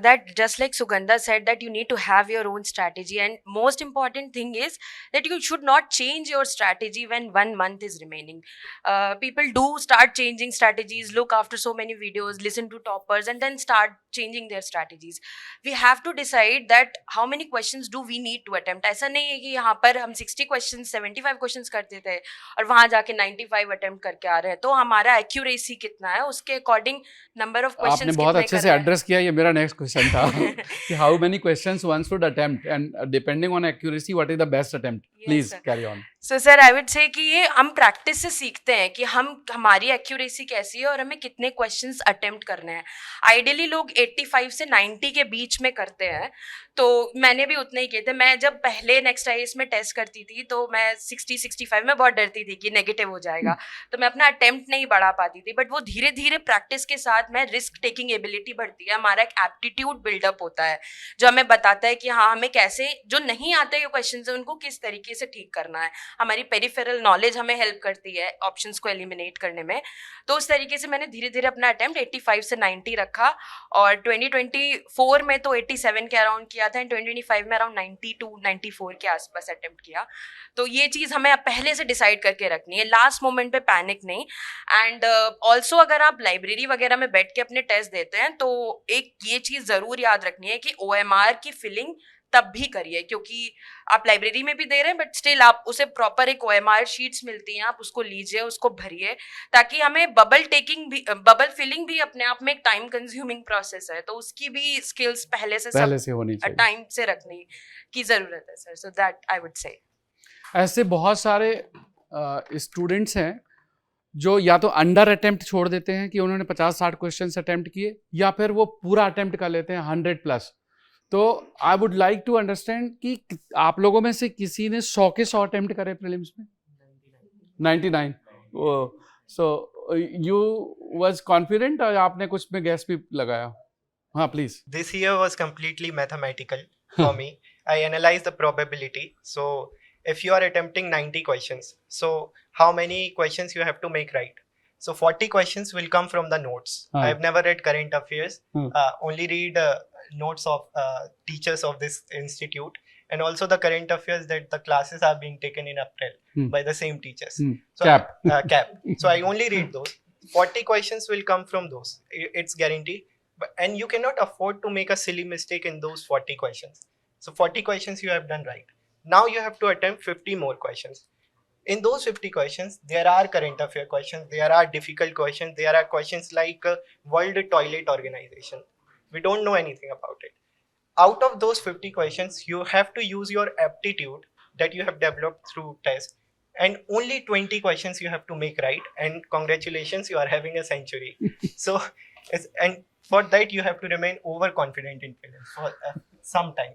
that just like Sugandha said, that you need to have your own strategy, and most important thing is that you should not change your strategy when 1 month is remaining. People do start changing strategies, look after so many videos, listen to toppers, and then start changing their strategies. We have to decide that how many questions do we need to attempt. ऐसा नहीं है कि यहाँ पर हम 60 questions 75 questions करते थे और वहाँ जाके 95 attempt करके आ रहे हैं, तो हमारा accuracy कितना है उसके according number of questions आपने बहुत कितने अच्छे कर से रहे हैं। एड्रेस किया, ये मेरा नेक्स्ट क्वेश्चन था कि how many questions one should attempt and depending on accuracy what is the best attempt. Please sir. Carry on. So sir I would से कि ये हम प्रैक्टिस से सीखते हैं कि हमारी एक्यूरेसी कैसी है और हमें कितने क्वेश्चंस अटेम्प्ट करने हैं। आइडियली लोग 85 से 90 के बीच में करते हैं, तो मैंने भी उतने ही किए थे। मैं जब पहले नेक्स्ट IAS में टेस्ट करती थी तो मैं 60-65 में बहुत डरती थी कि नेगेटिव हो जाएगा, तो मैं अपना अटेम्प्ट नहीं बढ़ा पाती थी। बट वो धीरे धीरे प्रैक्टिस के साथ में रिस्क टेकिंग एबिलिटी बढ़ती है, हमारा एक एप्टीट्यूड बिल्डअप होता है जो हमें बताता है कि हाँ हमें कैसे जो नहीं आते जो क्वेश्चन है उनको किस तरीके से ठीक करना है। हमारी पेरिफेरल नॉलेज हमें हेल्प करती है ऑप्शंस को एलिमिनेट करने में। तो उस तरीके से मैंने धीरे धीरे अपना अटेम्प्ट 85 से 90 रखा, और 2024 में तो 87 के अराउंड किया था, एंड 2025 में अराउंड 92-94 के आसपास अटेम्प्ट किया। तो ये चीज़ हमें पहले से डिसाइड करके रखनी है, लास्ट मोमेंट पे पैनिक नहीं। एंड ऑल्सो अगर आप लाइब्रेरी वगैरह में बैठ के अपने टेस्ट देते हैं तो एक ये चीज़ ज़रूर याद रखनी है कि OMR की फिलिंग तब भी करिए, क्योंकि आप लाइब्रेरी में भी दे रहे हैं बट स्टिल आप उसे प्रॉपर एक OMR शीट्स मिलती हैं, आप उसको लीजिए, उसको भरिए, ताकि हमें बबल फिलिंग भी अपने आप में एक टाइम कंज्यूमिंग प्रोसेस है, तो उसकी भी स्किल्स पहले से होनी चाहिए, टाइम से रखने की ज़रूरत है sir. So that I would से। ऐसे बहुत सारे स्टूडेंट्स हैं जो या तो अंडर अटेम्प्ट छोड़ देते हैं कि उन्होंने 50-60 क्वेश्चन अटेम्प्ट किए, या फिर वो पूरा अटेम्प्ट कर लेते हैं 100+। तो I would like to understand कि आप लोगों में से किसी ने 100 के 100 अटेम्प्ट करे प्रीलिम्स में? 99। सो यू वाज कॉन्फिडेंट, और आपने कुछ में गैस भी लगाया? हाँ please. This year was completely mathematical for me. I analyzed the probability. So if you are attempting 90 questions, so how many questions you have to make right? So 40 questions will come from the notes. I've never read current affairs. Only read notes of teachers of this institute, and also the current affairs that the classes are being taken in April by the same teachers. So Cap. Cap. So I only read those. 40 questions will come from those. It's guaranteed. And you cannot afford to make a silly mistake in those 40 questions. So 40 questions you have done right. Now you have to attempt 50 more questions. In those 50 questions, there are current affair questions, there are difficult questions, there are questions like World Toilet Organization. We don't know anything about it. Out of those 50 questions, you have to use your aptitude that you have developed through test, and only 20 questions you have to make right, and congratulations, you are having a century. So and for that you have to remain overconfident in prelims for some time,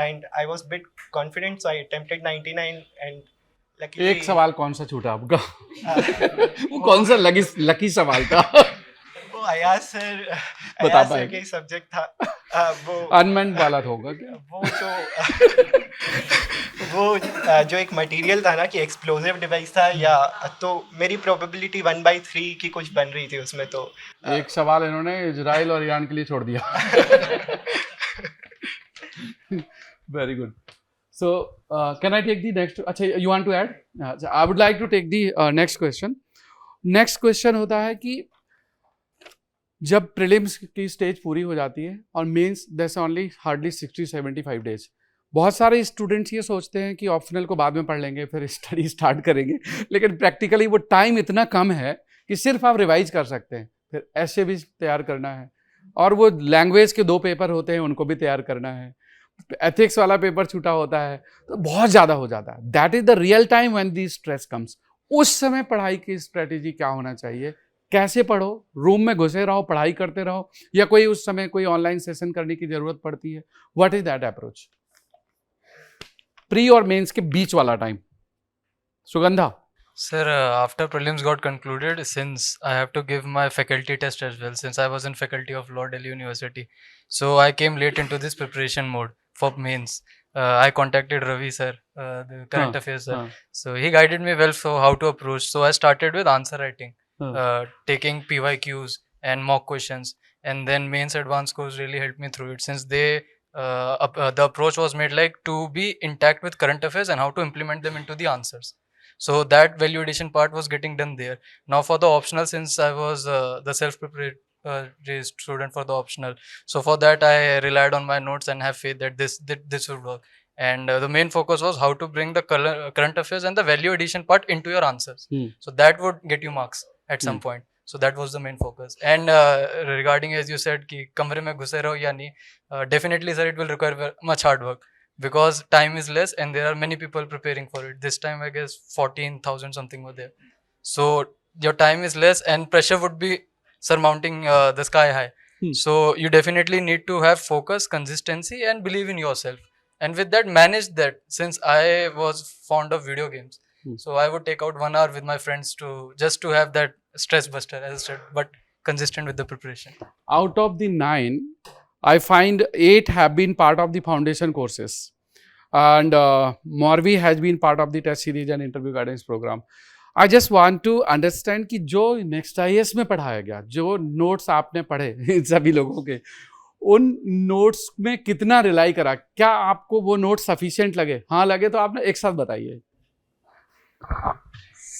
and I was bit confident, so I attempted 99, and luckily एक सवाल कौन सा छूटा आपका? वो वो कौन सा लकी सवाल था? वो अयाज सर बता अयाज सर पाएंगे? का ही सब्जेक्ट था। वो अनमेंट वाला होगा क्या? वो जो एक मटेरियल था ना कि एक्सप्लोसिव डिवाइस था, या तो मेरी प्रोबेबिलिटी 1/3 की कुछ बन रही थी उसमें, तो एक सवाल इन्होंने इजराइल और ईरान के लिए छोड़ दिया। Very good. So, can I take the next? अच्छा, you want to add? I would like to take the next question. Next question होता है कि जब प्रीलिम्स की स्टेज पूरी हो जाती है और mains there's only hardly 60-75 days. बहुत सारे स्टूडेंट्स ये सोचते हैं कि ऑप्शनल को बाद में पढ़ लेंगे, फिर स्टडी स्टार्ट करेंगे, लेकिन प्रैक्टिकली वो टाइम इतना कम है कि सिर्फ आप रिवाइज कर सकते हैं, फिर ऐसे भी तैयार करना है, और वो लैंग्वेज के 2 पेपर होते हैं उनको भी तैयार करना है, एथिक्स वाला पेपर छूटा होता है, तो बहुत ज़्यादा हो जाता है। That is the real time when the stress comes. उस समय पढ़ाई की स्ट्रेटेजी क्या होना चाहिए? कैसे पढ़ो? रूम में घुसे रहो, पढ़ाई करते रहो, या कोई उस समय कोई ऑनलाइन सेशन करने की जरूरत पड़ती है? What is that approach? Pre और मेंस के बीच वाला time. Sugandha. Sir, after prelims got concluded, since I have to give my faculty test as well, since I was in faculty of law, Delhi University, so I came late into this preparation mode for mains. I contacted Ravi sir, the current affairs sir. So he guided me well for how to approach. So I started with answer writing, taking PYQs and mock questions, and then mains advanced course really helped me through it, since they the approach was made like to be intact with current affairs and how to implement them into the answers. So that value addition part was getting done there. Now for the optional, since I was the self-prepared raised student for the optional, so for that I relied on my notes and have faith that this would work. And the main focus was how to bring the current affairs and the value addition part into your answers. So that would get you marks at some point. So that was the main focus. And regarding, as you said, कि कमरे में घुसे रहो या नहीं, definitely sir, it will require much hard work, because time is less and there are many people preparing for it. This time I guess 14,000 something were there. So your time is less and pressure would be surmounting the sky high. So you definitely need to have focus, consistency, and believe in yourself. And with that, manage that. Since I was fond of video games, so I would take out 1 hour with my friends to just to have that stress buster, as I said, but consistent with the preparation. Out of the 9, I find 8 have been part of the foundation courses, and Morvi has been part of the test series and interview guidance program. I just want to understand कि जो next IAS में पढ़ाया गया, जो notes आपने पढ़े इन सभी लोगों के, उन नोट्स में कितना रिलाई करा? क्या आपको वो नोट्स सफिशिएंट लगे? हाँ लगे तो आपने एक साथ बताइए।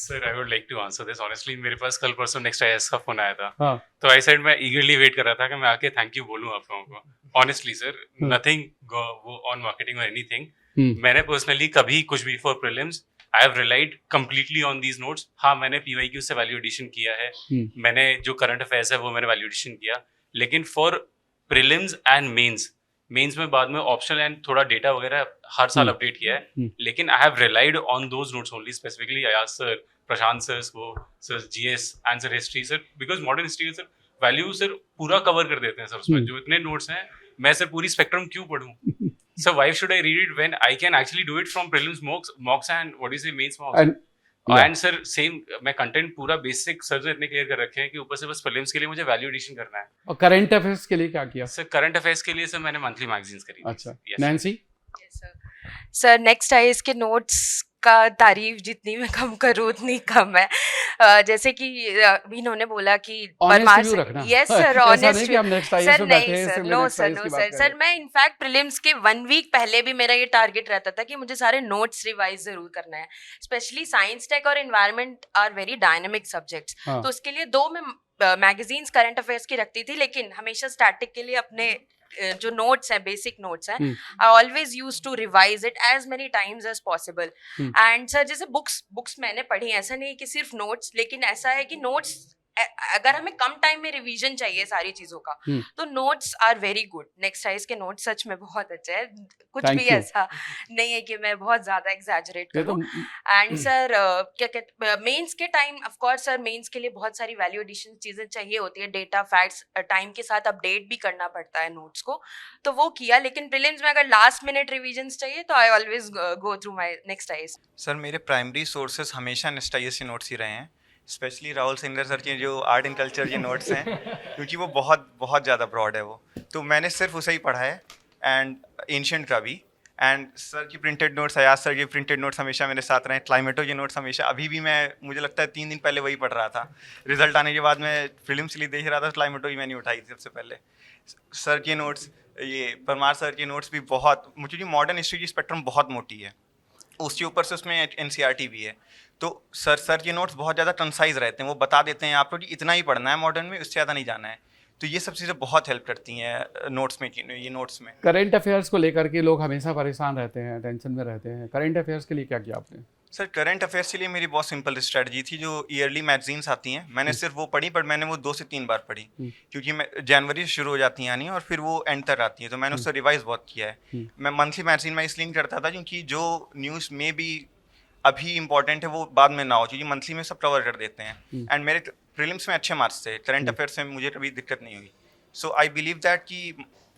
Sir I would like to answer this honestly. मेरे पास कल परसों नेक्स्ट IAS का फोन आया था, हाँ। तो आई सेड मैं ईगरली वेट कर रहा था कि मैं आके थैंक यू बोलूं आप लोगों को। ऑनेस्टली सर, नथिंग वो ऑन मार्केटिंग और एनीथिंग। मैंने पर्सनली कभी कुछ भी for prelims I have relied completely on these notes. हाँ, मैंने PYQ से वैल्यू एडिशन किया है, मैंने जो करंट अफेयर्स है वो मैंने वैल्यू एडिशन किया, लेकिन फॉर प्रीलिम्स एंड मेंस में बाद में ऑप्शनल एंड थोड़ा डेटा वगैरह हर साल अपडेट किया है, लेकिन I have relied on those notes only, specifically Ayaz sir, Prashant sir, वो sir GS and sir history sir, because modern history sir value sir पूरा कवर कर देते हैं सर उसमें। जो इतने नोट्स हैं, मैं सर पूरी स्पेक्ट्रम क्यों पढ़ूं? So why should I read it when I can actually do it from prelims, mocks and what is it, mains mocks? And sir same मैं कंटेंट पूरा बेसिक सर ने इतने क्लियर कर रखे हैं कि ऊपर से बस प्रीलिम्स के लिए मुझे वैल्यू एडिशन करना है। और करंट अफेयर्स के लिए क्या किया? सर करंट अफेयर्स के लिए सर मैंने मंथली मैगजीन्स खरीदी। अच्छा, नैंसी? सर नेक्स्ट IAS के नोट्स का तारीफ जितनी मैं कम करूँ उतनी कम है। जैसे कि अभी इन्होंने बोला कि यस सर, ऑनेस्ट सर, नहीं सर, नो सर, मैं इनफैक्ट प्रीलिम्स के 1 वीक पहले भी मेरा ये टारगेट रहता था कि मुझे सारे नोट्स रिवाइज जरूर करना है। स्पेशली साइंस, टेक और environment are very dynamic subjects, तो उसके लिए 2 मैं मैगजीन्स करंट अफेयर्स की रखती थी, लेकिन हमेशा स्टैटिक के लिए अपने जो नोट्स हैं, बेसिक नोट्स हैं, Hmm. I always use to revise it as many times as possible. Hmm. And sir जैसे बुक्स मैंने पढ़ी, ऐसा नहीं कि सिर्फ नोट्स, लेकिन ऐसा है कि नोट्स अगर हमें कम टाइम में रिवीजन चाहिए सारी चीजों का, Hmm. तो notes are very good. Next size के नोट्स सच में बहुत अच्छे हैं. कुछ Thank भी you. ऐसा नहीं है कि मैं बहुत ज्यादा एग्जैजरेट ये तो करूं. एंड सर क्या कहते, मेंस के time of course sir mains के लिए बहुत सारी वैल्यू एडिशन चीजें चाहिए होती है, डेटा फैक्ट्स टाइम के साथ अपडेट भी करना पड़ता है नोट्स को, तो वो किया. लेकिन प्रीलिम्स में अगर लास्ट मिनट रिवीजन्स चाहिए तो I always go through my next IAS. Sir मेरे प्राइमरी सोर्सेज हमेशा नेक्स्ट आई के नोट्स ही रहे हैं, स्पेशली राहुल सिंगर सर के जो आर्ट एंड कल्चर के नोट्स हैं, क्योंकि वो बहुत बहुत ज़्यादा ब्रॉड है वो, तो मैंने सिर्फ उसे ही पढ़ा है. एंड एंशियंट का भी. एंड सर की प्रिंटेड नोट्स, अयाज सर के प्रिंटेड नोट्स हमेशा मेरे साथ रहे. क्लाइमेटो के नोट्स हमेशा, अभी भी मैं, मुझे लगता है 3 दिन पहले वही पढ़ रहा था. रिजल्ट आने के बाद मैं फिल्म्स के लिए देख रहा था, क्लाइमेटो ही मैंने उठाई थी सबसे पहले. सर के नोट्स, ये परमार सर के नोट्स भी बहुत, मुझे मॉडर्न हिस्ट्री की स्पेक्ट्रम बहुत मोटी है, उसके ऊपर से उसमें एनसीईआरटी भी है, तो सर के नोट्स बहुत ज़्यादा कंसाइज रहते हैं. वो बता देते हैं आपको कि इतना ही पढ़ना है मॉडर्न में, उससे ज़्यादा नहीं जाना है. तो ये सब चीज़ें बहुत हेल्प करती हैं नोट्स में, ये नोट्स में. करंट अफेयर्स को लेकर के लोग हमेशा परेशान रहते हैं, टेंशन में रहते हैं. करंट अफेयर्स के लिए क्या किया आपने? सर करंट अफेयर्स के लिए मेरी बहुत सिंपल स्ट्रेटजी थी. जो ईयरली मैगजीन्स आती हैं, मैंने सिर्फ वो पढ़ी, पर मैंने वो 2 से 3 बार पढ़ी, क्योंकि मैं जनवरी से शुरू हो जाती हैं आनी, और फिर वो एंड तक आती हैं, तो मैंने उससे रिवाइज बहुत किया है. मैं मंथली मैगजीन में इसलिए नहीं करता था क्योंकि जो न्यूज़ में भी अभी इंपॉर्टेंट है वो बाद में ना हो, क्योंकि मंथली में सब कवर कर देते हैं. एंड मेरे प्रीलिम्स में अच्छे मार्क्स थे, करंट अफेयर्स में मुझे कभी दिक्कत नहीं हुई. सो आई बिलीव दैट कि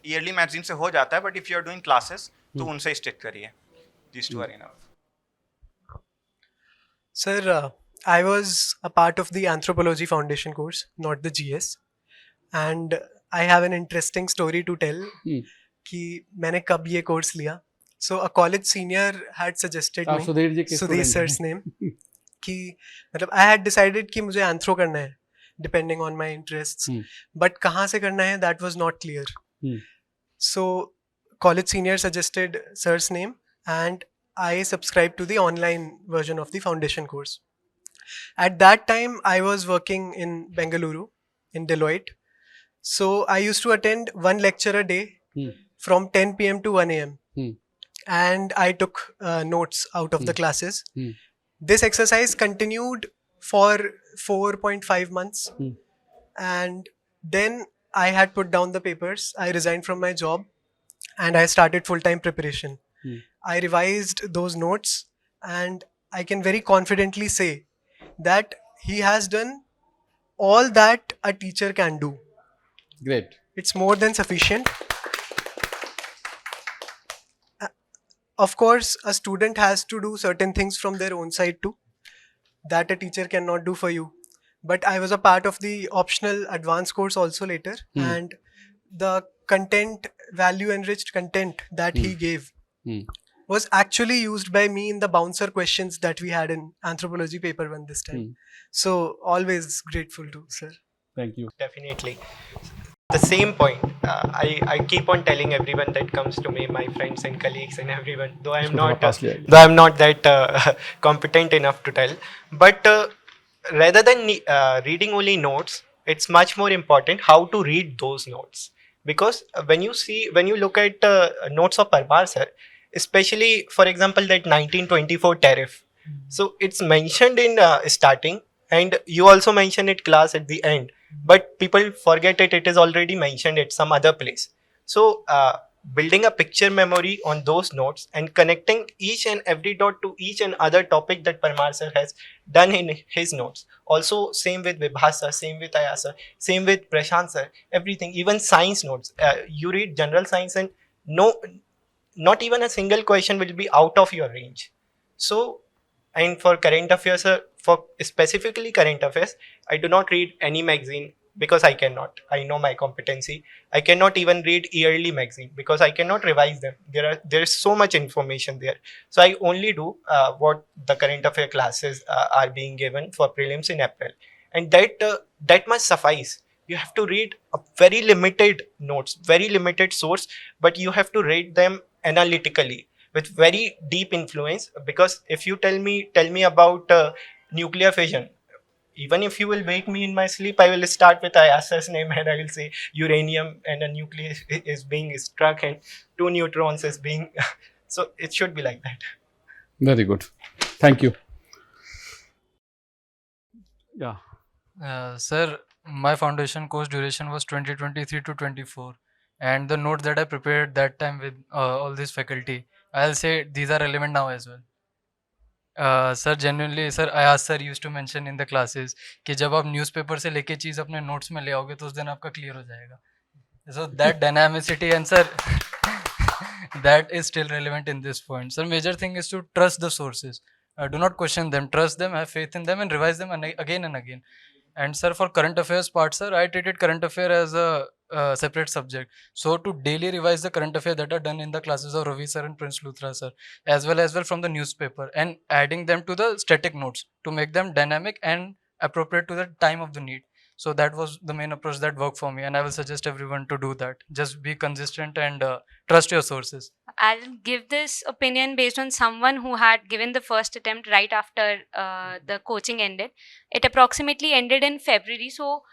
ईयरली मैगजीन से हो जाता है, but if you are doing classes तो उनसे स्टिक करिए. This two are enough. Sir, I was a part of the Anthropology Foundation course, not the GS, and I have an interesting story to tell. कि मैंने कब ये course लिया. So a college senior had suggested me, Sudhir ji के Sudhir student sir's हैं. name, कि मतलब I had decided कि मुझे anthro करना है, depending on my interests, but कहाँ से करना है that was not clear. So college senior suggested sir's name, and I subscribed to the online version of the foundation course. At that time, I was working in Bengaluru, in Deloitte. So I used to attend one lecture a day from 10 p.m. to 1 a.m. And I took notes out of the classes. This exercise continued for 4.5 months. And then I had put down the papers. I resigned from my job and I started full-time preparation. I revised those notes, and I can very confidently say that he has done all that a teacher can do. Great. It's more than sufficient. Of course, a student has to do certain things from their own side too, that a teacher cannot do for you. But I was a part of the optional advanced course also later, and the content, value enriched content that he gave was actually used by me in the bouncer questions that we had in anthropology paper 1 this time. So always grateful to sir. Thank you. Definitely. The same point. I keep on telling everyone that comes to me, my friends and colleagues and everyone, though I am not that competent enough to tell. But rather than reading only notes, it's much more important how to read those notes. Because when you look at notes of Parmar sir, especially for example that 1924 tariff, so it's mentioned in starting, and you also mention it class at the end, but people forget it is already mentioned at some other place. So building a picture memory on those notes and connecting each and every dot to each and other topic that Parmar sir has done in his notes. Also same with Vibhas sir, same with Ayaz sir, same with Prashant sir, everything, even science notes. You read general science and not even a single question will be out of your range. So, and for current affairs, for specifically current affairs, I do not read any magazine because I cannot. I know my competency. I cannot even read yearly magazine because I cannot revise them. There is so much information there. So I only do what the current affair classes are being given for prelims in April, and that must suffice. You have to read a very limited notes, very limited source, but you have to read them analytically with very deep influence. Because if you tell me about nuclear fission, Even if you will wake me in my sleep, I will start with Ayasa's name and I will say uranium and a nucleus is being struck and 2 neutrons is being. So it should be like that. Very good. Thank you. Yeah. Sir, my foundation course duration was 2023 to 24, and the notes that I prepared that time with all this faculty, I'll say these are relevant now as well. Sir, genuinely, sir, Ayaz sir used to mention in the classes कि जब आप newspaper से लेके चीज़ अपने notes में ले आओगे तो उस दिन आपका क्लियर हो जाएगा. So that dynamicity and sir, that is still relevant in this point. Sir, major thing is to trust the sources. Do not question them. Trust them, have faith in them, and revise them again and again. And sir, for current affairs part, sir, I treated current affair as a separate subject. So to daily revise the current affair that are done in the classes of Ravi sir and Prince Luthra sir, as well from the newspaper, and adding them to the static notes to make them dynamic and appropriate to the time of the need. So that was the main approach that worked for me, and I will suggest everyone to do that. Just be consistent and trust your sources. I'll give this opinion based on someone who had given the first attempt right after the coaching ended. It approximately ended in February. So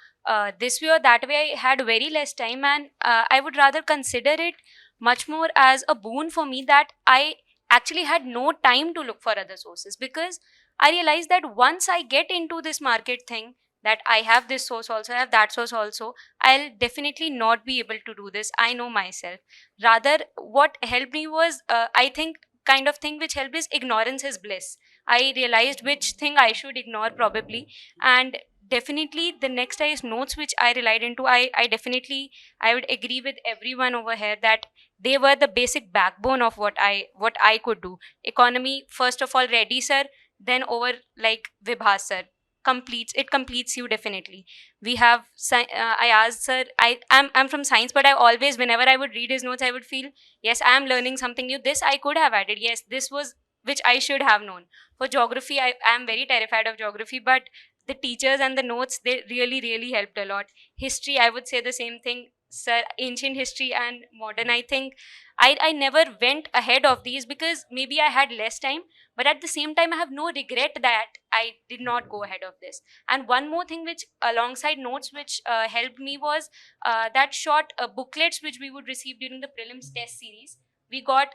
this way or that way, I had very less time, and I would rather consider it much more as a boon for me that I actually had no time to look for other sources, because I realized that once I get into this market thing, that I have this source also, I have that source also, I'll definitely not be able to do this. I know myself. Rather, what helped me was, I think, kind of thing which helped is ignorance is bliss. I realized which thing I should ignore probably, and definitely the next is notes which I relied into. I would agree with everyone over here that they were the basic backbone of what I could do. Economy, first of all, Reddy sir, then over like Vibhas sir completes you definitely. We have I asked sir, I'm from science, but I always, whenever I would read his notes, I would feel, yes, I am learning something new. This I could have added. Yes, this was which I should have known. For geography, I am very terrified of geography, but the teachers and the notes, they really helped a lot. History, I would say the same thing, sir. Ancient history and modern, I think I never went ahead of these because maybe I had less time, but at the same time I have no regret that I did not go ahead of this. And one more thing which alongside notes which helped me was that short booklets which we would receive during the prelims test series. We got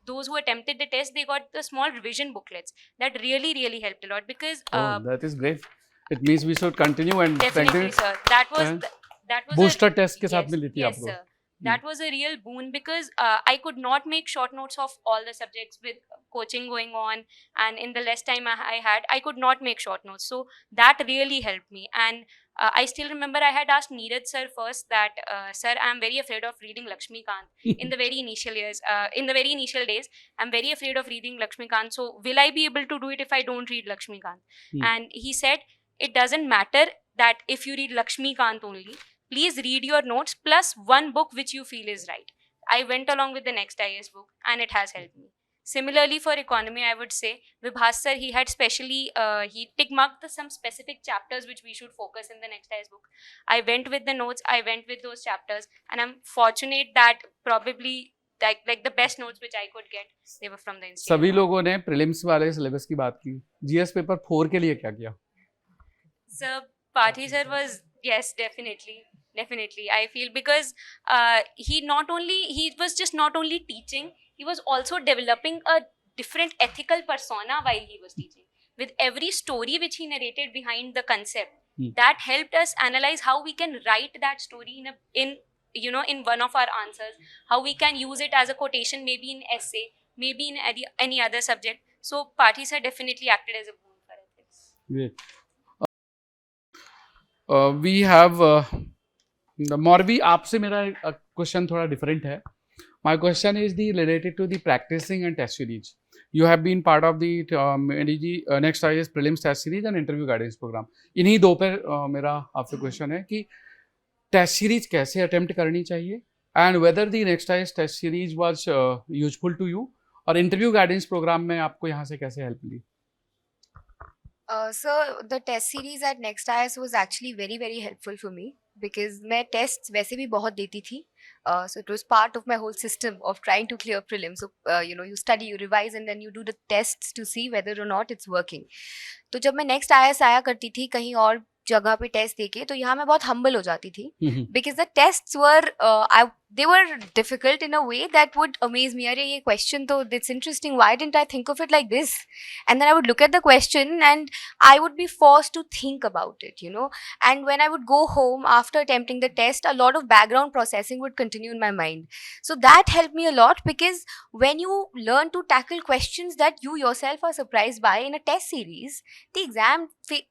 those who attempted the test, they got the small revision booklets that really helped a lot, because That is great. It means we should continue and definitely sir, that was and that was booster test के साथ yes, में लेती है yes आप लोग. sir, that was a real boon, because I could not make short notes of all the subjects with coaching going on, and in the less time I had, I could not make short notes. So that really helped me. And I still remember I had asked Neeraj sir first that, sir, I'm very afraid of reading Lakshmikant in the very initial years, in the very initial days. I'm very afraid of reading Lakshmikant. So will I be able to do it if I don't read Lakshmikant? And he said, it doesn't matter that if you read Lakshmikant only, please read your notes plus one book which you feel is right. I went along with the next IAS book and it has helped me. Similarly, for economy, I would say Vibhas sir, he had specially he tick marked some specific chapters which we should focus in the next IAS book. I went with the notes, I went with those chapters, and I'm fortunate that probably like the best notes which I could get, they were from the institute. सभी लोगों ने prelims वाले syllabus की बात की. GS paper 4 के लिए क्या किया? Sir, Pathi sir was, yes, definitely. I feel because he was just not only teaching, he was also developing a different ethical persona while he was teaching. With every story which he narrated behind the concept, that helped us analyze how we can write that story in one of our answers, how we can use it as a quotation, maybe in essay, maybe in any other subject. So Pathi sir definitely acted as a boon for ethics. Great. We have Morvi, आपसे मेरा question थोड़ा different है. My question is related to the practicing and test series. You have been part of the next IAS prelims test series and interview guidance program. इन्हीं दो पर मेरा आपसे question है कि टेस्ट सीरीज कैसे अटेम्प्ट करनी चाहिए, and whether the next IAS test series was useful to you, और इंटरव्यू गाइडेंस प्रोग्राम में आपको यहाँ से कैसे हेल्प मिली? So the test series at Next IAS was actually very helpful for me, because मैं tests वैसे भी बहुत देती थी So it was part of my whole system of trying to clear prelims. So you study, you revise, and then you do the tests to see whether or not it's working. तो जब मैं next IIS आया करती थी कहीं और जगह पे टेस्ट देके, तो यहाँ मैं बहुत हम्बल हो जाती थी, because the tests were they were difficult in a way that would amaze me. अरे ये question तो it's interesting, why didn't I think of it like this? And then I would look at the question and I would be forced to think about it, and when I would go home after attempting the test, a lot of background processing would continue in my mind. So that helped me a lot, because when you learn to tackle questions that you yourself are surprised by in a test series, the exam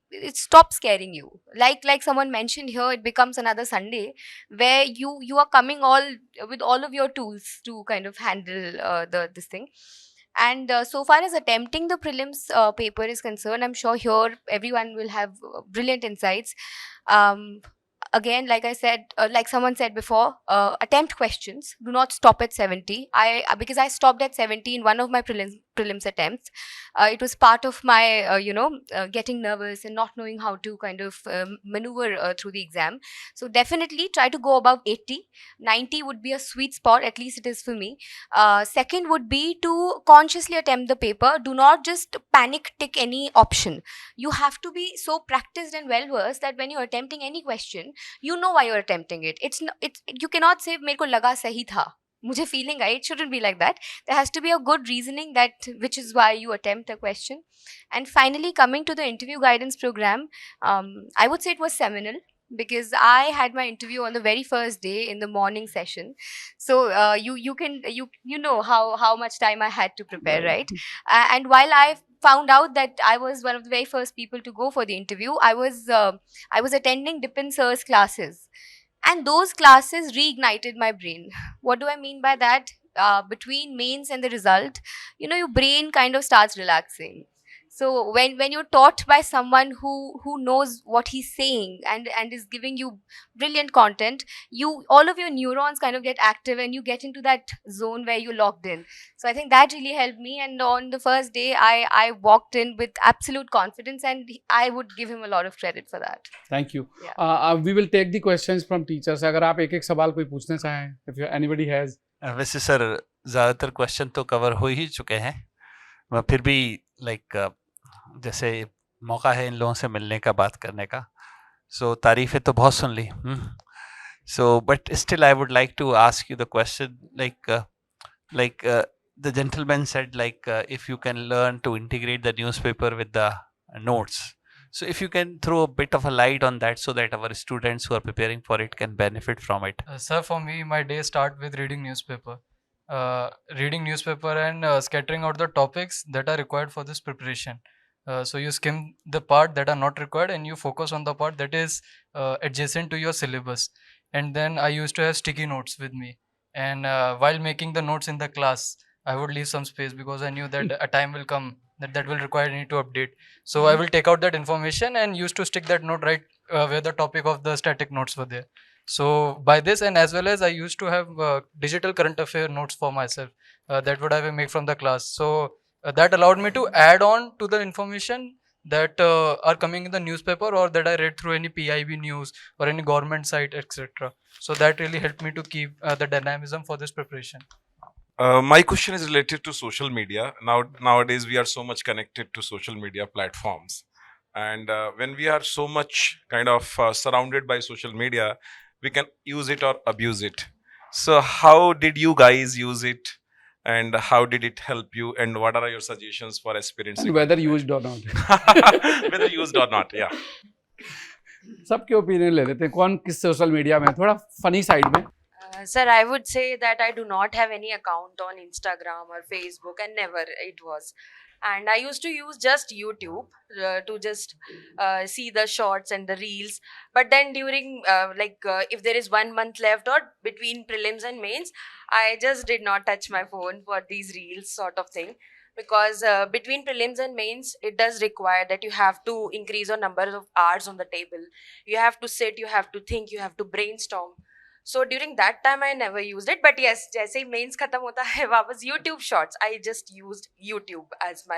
it stops scaring you. Like someone mentioned here, it becomes another Sunday where you are coming all with all of your tools to kind of handle this thing. And so far as attempting the prelims paper is concerned, I'm sure here everyone will have brilliant insights. Again, like I said, like someone said before, attempt questions. Do not stop at 70. Because I stopped at 70 in one of my prelims attempts. It was part of my, getting nervous and not knowing how to kind of maneuver through the exam. So definitely try to go above 80. 90 would be a sweet spot, at least it is for me. Second would be to consciously attempt the paper. Do not just panic tick any option. You have to be so practiced and well versed that when you're attempting any question, you know why you're attempting it. You cannot say मेरे को लगा सही था, मुझे feeling I. It shouldn't be like that. There has to be a good reasoning which is why you attempt a question. And finally, coming to the interview guidance program, I would say it was seminal, because I had my interview on the very first day in the morning session. So you know how much time I had to prepare, right? And while I found out that I was one of the very first people to go for the interview, I was attending Dipin sir's classes, and those classes reignited my brain. What do I mean by that? Between mains and the result, your brain kind of starts relaxing. So when you're taught by someone who knows what he's saying and is giving you brilliant content, all of your neurons kind of get active and you get into that zone where you're locked in. So I think that really helped me, and on the first day I walked in with absolute confidence, and I would give him a lot of credit for that. Thank you. Yeah. We will take the questions from teachers. अगर आप एक सवाल कोई पूछना चाहें, if anybody has. वैसे sir ज़्यादातर question तो कवर हो ही चुके हैं, मैं फिर भी जैसे मौका है इन लोगों से मिलने का, बात करने का, सो तारीफ़ें तो बहुत सुन ली, so but still I would like to ask you the question, like the gentleman said, if you can learn to integrate the newspaper with the notes, so if you can throw a bit of a light on that so that our students who are preparing for it can benefit from it. Sir, for me, my day start with reading newspaper. Reading newspaper and scattering out the topics that are required for this preparation. So you skim the part that are not required and you focus on the part that is adjacent to your syllabus. And then I used to have sticky notes with me. And while making the notes in the class, I would leave some space because I knew that a time will come that will require me to update. So I will take out that information and used to stick that note right where the topic of the static notes were there. So by this, and as well as I used to have digital current affair notes for myself that would have made from the class. So that allowed me to add on to the information that are coming in the newspaper or that I read through any PIB news or any government site, etc. So that really helped me to keep the dynamism for this preparation. My question is related to social media. Nowadays, we are so much connected to social media platforms. And when we are so much kind of surrounded by social media, we can use it or abuse it. So how did you guys use it? And how did it help you? And what are your suggestions for aspirants? And whether used or not. Whether used or not, yeah. सबके opinion ले लेते हैं, कौन किस social media में, थोड़ा funny side में. Sir, I would say that I do not have any account on Instagram or Facebook, and never it was. And I used to use just YouTube to just see the shorts and the reels. But then during if there is 1 month left or between prelims and mains, I just did not touch my phone for these reels sort of thing. Because between prelims and mains, it does require that you have to increase your number of hours on the table. You have to sit, you have to think, you have to brainstorm. So during that time, I never used it. But yes, जैसे ही mains खत्म होता है वापस YouTube shorts. I just used YouTube as my.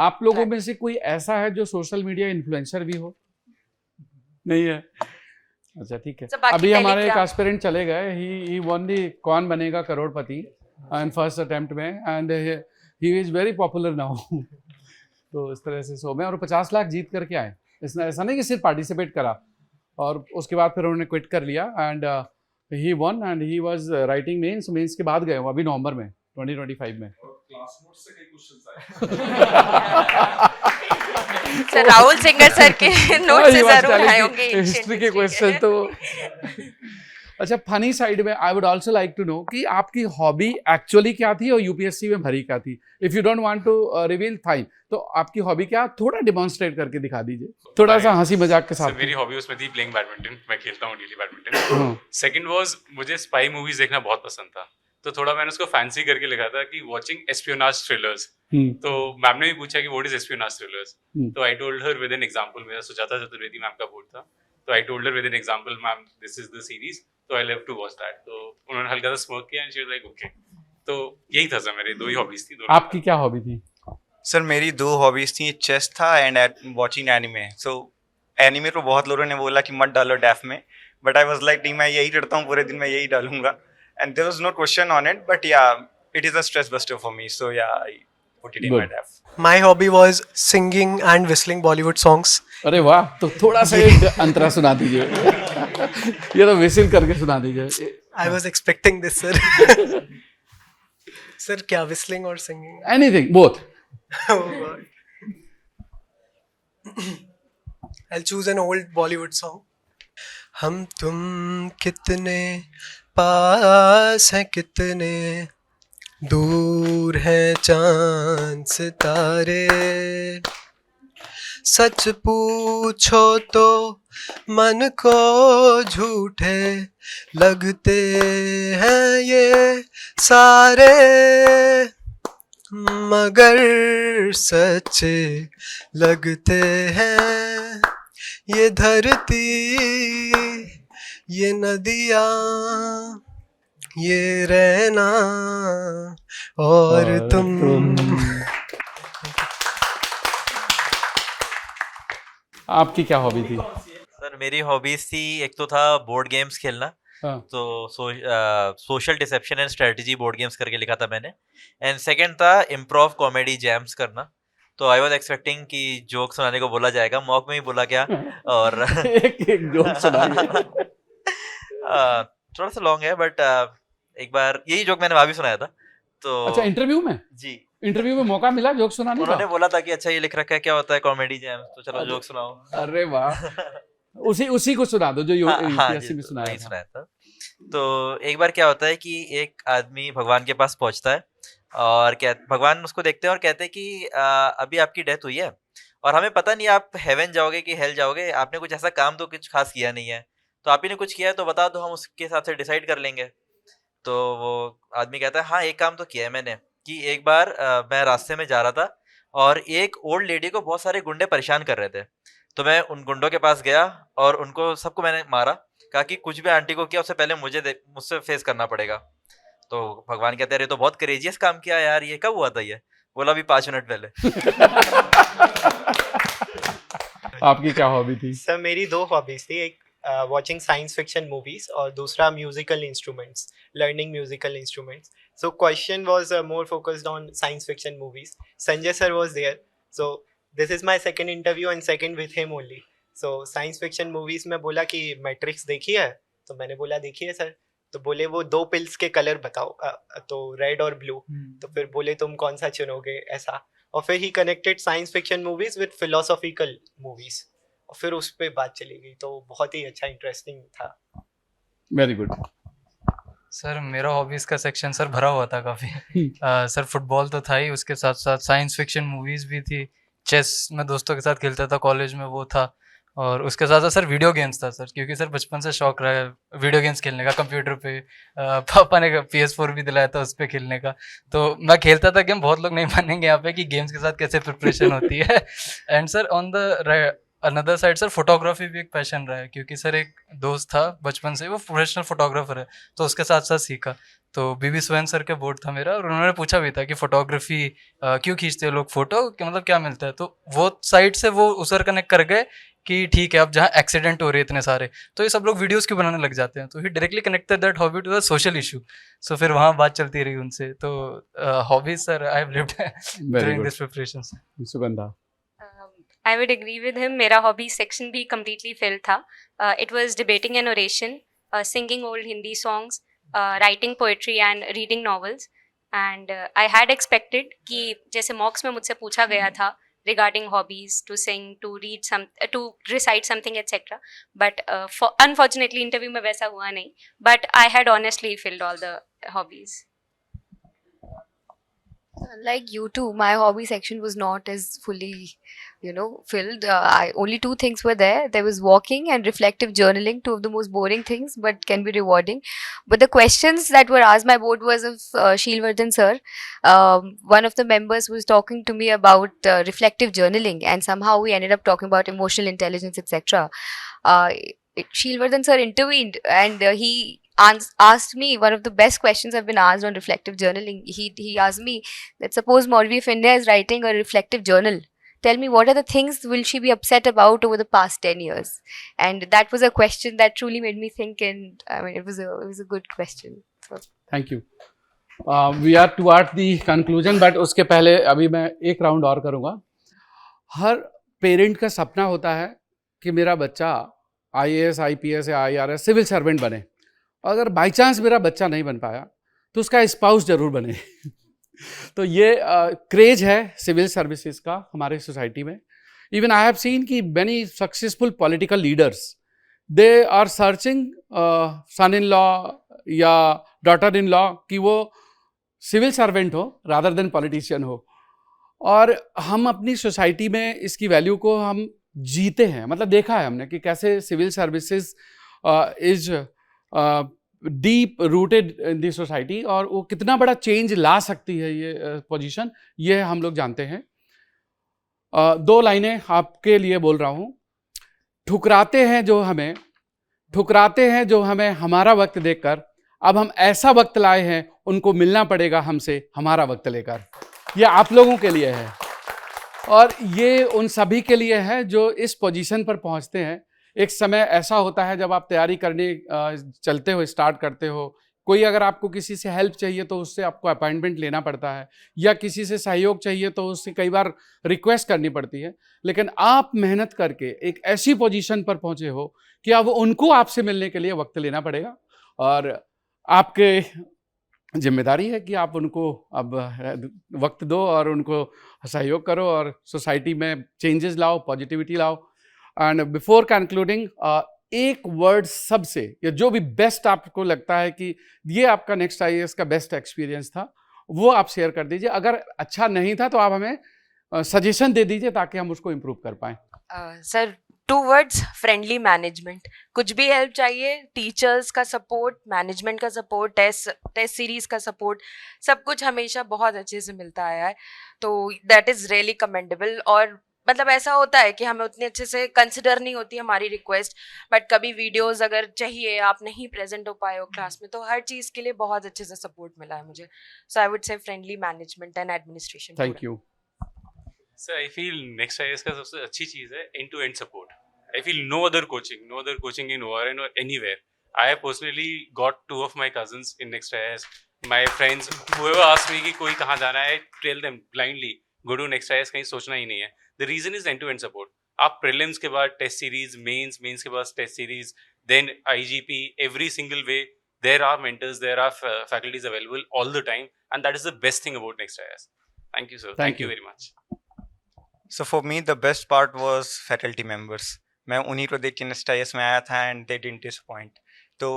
आप लोगों में से कोई ऐसा है जो सोशल मीडिया इन्फ्लुएंसर भी हो? नहीं है. अच्छा ठीक है। So, बाकी अभी हमारे एक Telegram- एस्पिरेंट चले गए, ही वन दी कौन बनेगा करोड़पति एंड फर्स्ट अटेम्प्ट में, and he is very popular now. तो इस तरह से शो में और 50 लाख जीत करके आए। इसने ऐसा नहीं कि सिर्फ पार्टिसिपेट करा और उसके बाद फिर उन्होंने क्विट कर लिया, and he won and he was writing mains के बाद गए वो अभी नवंबर में 2025 में। क्लास नोट्स से कई क्वेश्चंस आए। सर राहुल सिंगर सर के नोट से जरूर आए होंगे हिस्ट्री के क्वेश्चन तो। अच्छा, फनी साइड में I would also like to know कि आपकी हॉबी एक्चुअली क्या थी और यूपीएससी में भरी क्या थी। If you don't want to reveal fine, तो आपकी हॉबी क्या, थोड़ा डिमॉन्स्ट्रेट करके दिखा दीजिए, थोड़ा सा हंसी मजाक के साथ। मेरी हॉबी उसमें थी प्लेइंग बैडमिंटन, मैं खेलता हूँ डेली बैडमिंटन। सेकंड वाज मुझे स्पाई मूवीज देखना बहुत पसंद था, तो थोड़ा मैंने उसको फैंसी करके लिखा था कि वॉचिंग एस्पियोनाज थ्रिलर्स। तो मैम ने भी पूछा कि व्हाट इज एस्पियोनाज थ्रिलर्स, तो I told her with an example. मेरा सुजाता चतुर्वेदी मैम का बोर्ड था, तो I told her with an example, ma'am this is the series, तो I love to watch that. तो उन्होंने हल्का सा स्मर्क किया and she was like okay. तो यही था सर, मेरी दो ही हॉबीज थी। आपकी क्या हॉबी थी? सर मेरी 2 हॉबीज थी, चेस था and watching anime. So anime तो बहुत लोगों ने बोला कि मत डालो डैफ में, बट आई वाज लाइक नहीं, मैं यही करता हूँ पूरे दिन, मैं यही डालूंगा, and there was no question on it, but yeah it is a stress buster for me, so yeah I put it in my DAF. My hobby was singing and whistling Bollywood songs. अरे वाह, तो थोड़ा सा एक अंतरा सुना दीजिए। ये तो विसिल करके सुना दीजिए। I was expecting this, sir. Sir, क्या whistling और singing? Anything, both. Oh God. I'll choose an old Bollywood song. हम तुम कितने पास हैं, कितने दूर हैं चांद सितारे, सच पूछो तो मन को झूठे लगते हैं ये सारे, मगर सच्चे लगते हैं ये धरती, ये नदियाँ, ये रहना और तुम। आपकी क्या हॉबी थी? सर मेरी हॉबीज थी, एक तो था बोर्ड गेम्स खेलना, हाँ। तो social dissipation and strategy board games करके लिखा था मैंने, एंड सेकंड था इम्प्रोव कॉमेडी जैम्स करना। तो आई वाज एक्सपेक्टिंग कि जोक सुनाने को बोला जाएगा, मॉक में ही बोला गया और एक जोक सुनाइए। थोड़ा सा लॉन्ग है, बट एक बार यही जोक मैंने वहां भी सुनाया था। तो अच्छा, इंटरव्यू में? जी, इंटरव्यू में मौका मिला जोक सुनाने का? उन्होंने बोला था कि अच्छा ये लिख रखा है, क्या होता है कॉमेडी जैम, तो चलो जोक सुनाओ। अरे वाह, उसी को सुना दो जो यूपीएससी में सुनाया था। सुनाया था। तो एक बार क्या होता है कि एक आदमी भगवान के पास पहुंचता है और भगवान उसको देखते हैं और कहते हैं कि अभी आपकी डेथ हुई है और हमें पता नहीं आप हेवन जाओगे कि हेल जाओगे, आपने कुछ ऐसा काम तो कुछ खास किया नहीं है, तो आप ही ने कुछ किया है तो बता दो, हम उसके हिसाब से डिसाइड कर लेंगे। तो वो आदमी कहता है हाँ एक काम तो किया है मैंने, कि एक बार मैं रास्ते में जा रहा था और एक ओल्ड लेडी को बहुत सारे गुंडे परेशान कर रहे थे, तो मैं उन गुंडों के पास गया और उनको सबको मैंने मारा, कहा कि कुछ भी आंटी को किया उससे पहले मुझसे फेस करना पड़ेगा। तो भगवान कहते हैं अरे तो बहुत करेजियस काम किया यार, ये कब हुआ था? ये बोला अभी 5 मिनट पहले। आपकी क्या हॉबी थी? सर मेरी 2 हॉबीज थी, एक watching science fiction movies और दूसरा musical instruments, learning musical instruments. So question was more focused on science fiction movies. Sanjay sir was there, so this is my second interview and second with him only. So science fiction movies में बोला कि Matrix देखी है, तो मैंने बोला देखी है सर, तो बोले वो 2 पिल्स के कलर बताओ, तो रेड और ब्लू, तो फिर बोले तुम कौन सा चुनोगे ऐसा, और फिर he connected science fiction movies with philosophical movies, और फिर उस पे बात चली गई, तो बहुत ही अच्छा इंटरेस्टिंग था। Very good. सर मेरा हॉबीज का सेक्शन सर भरा हुआ था काफ़ी। सर फुटबॉल तो था ही, उसके साथ साथ साइंस फिक्शन मूवीज़ भी थी, चेस मैं दोस्तों के साथ खेलता था कॉलेज में वो था, और उसके साथ साथ सर वीडियो गेम्स था सर, क्योंकि सर बचपन से शौक रहा है वीडियो गेम्स खेलने का कंप्यूटर पे। पापा ने PS4 भी दिलाया था उस पर खेलने का, तो मैं खेलता था गेम। बहुत लोग नहीं मानेंगे यहाँ पे कि गेम्स के साथ कैसे प्रिपरेशन होती है। And sir on the another side sir photography भी एक पैशन रहा है, क्योंकि सर एक दोस्त था बचपन से, वो प्रोफेशनल फोटोग्राफर है, तो उसके साथ साथ सीखा। तो बीबी स्वयं सर के बोर्ड था मेरा, और उन्होंने पूछा भी था कि फोटोग्राफी क्यों खींचते हैं लोग फोटो, कि मतलब क्या मिलता है, तो वो साइड से वो उसर कनेक्ट कर गए कि ठीक है अब जहाँ एक्सीडेंट हो रहे हैं इतने सारे, तो ये सब लोग वीडियोस क्यों बनाने लग जाते हैं, तो he directly connected that hobby to the social issue. So फिर वहाँ बात चलती रही उनसे. तो hobbies sir I have lived during good. This preparation. Sugandha. I would agree with him. मेरा hobby section भी completely filled था. It was debating and oration, singing old Hindi songs, writing poetry and reading novels. And I had expected कि जैसे mocks में मुझसे पूछा गया था regarding hobbies, to sing, to read some, to recite something, etc. But unfortunately interview में वैसा हुआ नहीं. But I had honestly filled all the hobbies. Like you too, my hobby section was not as fully, filled. Only two things were there. There was walking and reflective journaling, two of the most boring things, but can be rewarding. But the questions that were asked, my board was of Sheelvardhan sir. One of the members was talking to me about reflective journaling, and somehow we ended up talking about emotional intelligence, etc. Sheelvardhan sir intervened, and he asked me one of the best questions I've been asked on reflective journaling. He asked me that suppose Maurvi of India is writing a reflective journal. Tell me, what are the things will she be upset about over the past 10 years? And that was a question that truly made me think, and I mean, it was a good question. So. Thank you. We are towards the conclusion, but उसके पहले अभी मैं एक round और करूँगा. हर parent का सपना होता है कि मेरा बच्चा IAS, IPS या IRS सिविल सर्वेंट बने. अगर बाई चांस मेरा बच्चा नहीं बन पाया तो उसका स्पाउस जरूर बने. तो ये क्रेज है सिविल सर्विसेज का हमारे सोसाइटी में. इवन आई हैव सीन कि many successful political leaders they are searching son in law या डॉटर इन लॉ कि वो सिविल सर्वेंट हो रादर देन पॉलिटिशियन हो. और हम अपनी सोसाइटी में इसकी वैल्यू को हम जीते हैं. मतलब देखा है हमने कि कैसे civil services is deep rooted in the society और वो कितना बड़ा चेंज ला सकती है ये पोजीशन, ये हम लोग जानते हैं. 2 लाइनें आपके लिए बोल रहा हूँ. ठुकराते हैं जो हमें हमारा वक्त देखकर, अब हम ऐसा वक्त लाए हैं उनको मिलना पड़ेगा हमसे हमारा वक्त लेकर. ये आप लोगों के लिए है और ये उन सभी के लिए है जो इस पोजीशन पर पहुंचते हैं. एक समय ऐसा होता है जब आप तैयारी करने चलते हो, स्टार्ट करते हो, कोई अगर आपको किसी से हेल्प चाहिए तो उससे आपको अपॉइंटमेंट लेना पड़ता है, या किसी से सहयोग चाहिए तो उससे कई बार रिक्वेस्ट करनी पड़ती है. लेकिन आप मेहनत करके एक ऐसी पोजीशन पर पहुंचे हो कि अब उनको आपसे मिलने के लिए वक्त लेना पड़ेगा और आपके जिम्मेदारी है कि आप उनको अब वक्त दो और उनको सहयोग करो और सोसाइटी में चेंजेस लाओ, पॉजिटिविटी लाओ. एंड बिफोर कंक्लूडिंग, एक वर्ड सबसे या जो भी बेस्ट आपको लगता है कि ये आपका नेक्स्ट IAS का बेस्ट एक्सपीरियंस था, वो आप शेयर कर दीजिए. अगर अच्छा नहीं था तो आप हमें सजेशन दे दीजिए ताकि हम उसको इम्प्रूव कर पाएँ. Sir 2 words, friendly management. कुछ भी हेल्प चाहिए, टीचर्स का सपोर्ट, मैनेजमेंट का सपोर्ट, टेस्ट सीरीज का सपोर्ट, सब कुछ हमेशा बहुत अच्छे से मिलता आया है. तो दैट इज़ रियली कमेंडेबल. और मतलब ऐसा होता है कि हमें उतने अच्छे से कंसिडर नहीं होती हमारी रिक्वेस्ट, बट कभी वीडियोस अगर चाहिए, आप नहीं प्रेजेंट हो पाए हो क्लास में, तो हर चीज़ के लिए बहुत अच्छे से सपोर्ट मिला है मुझे. So I would say friendly management and administration. Thank you. So I feel next IAS का सबसे अच्छी चीज़ है end-to-end support. I feel no other coaching in ORN or anywhere. I have personally got 2 of my cousins in next IAS. My friends, whoever asks me कि कोई कहाँ जाना है, tell them blindly go to next IAS, कहीं सोचना ही नहीं है. The reason is end-to-end support. आप prelims के बाद test series, mains के बाद test series, then IGP, every single way there are mentors, there are faculties available all the time, and that is the best thing about next IAS. Thank you sir. Thank you very much. So for me the best part was faculty members. मैं उन्हीं को देख के next IAS में आया था and they didn't disappoint. तो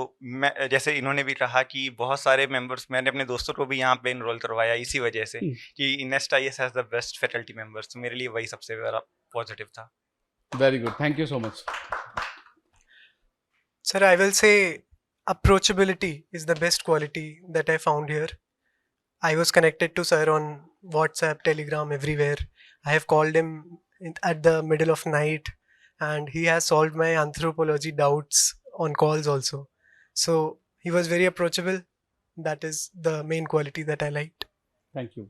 मैं जैसे इन्होंने भी कहा कि बहुत सारे मेंबर्स, मैंने अपने दोस्तों को भी यहाँ पे इनरोल करवाया इसी वजह से कि next IAS has the best faculty members. तो मेरे लिए वही सबसे बड़ा पॉजिटिव था. Very good, thank you so much. Sir, I will say approachability is the best quality that I found here. I was connected to sir on WhatsApp, Telegram, everywhere. I have called him at the middle of night and he has solved my anthropology doubts on calls also. So he was very approachable. That is the main quality that I liked. Thank you.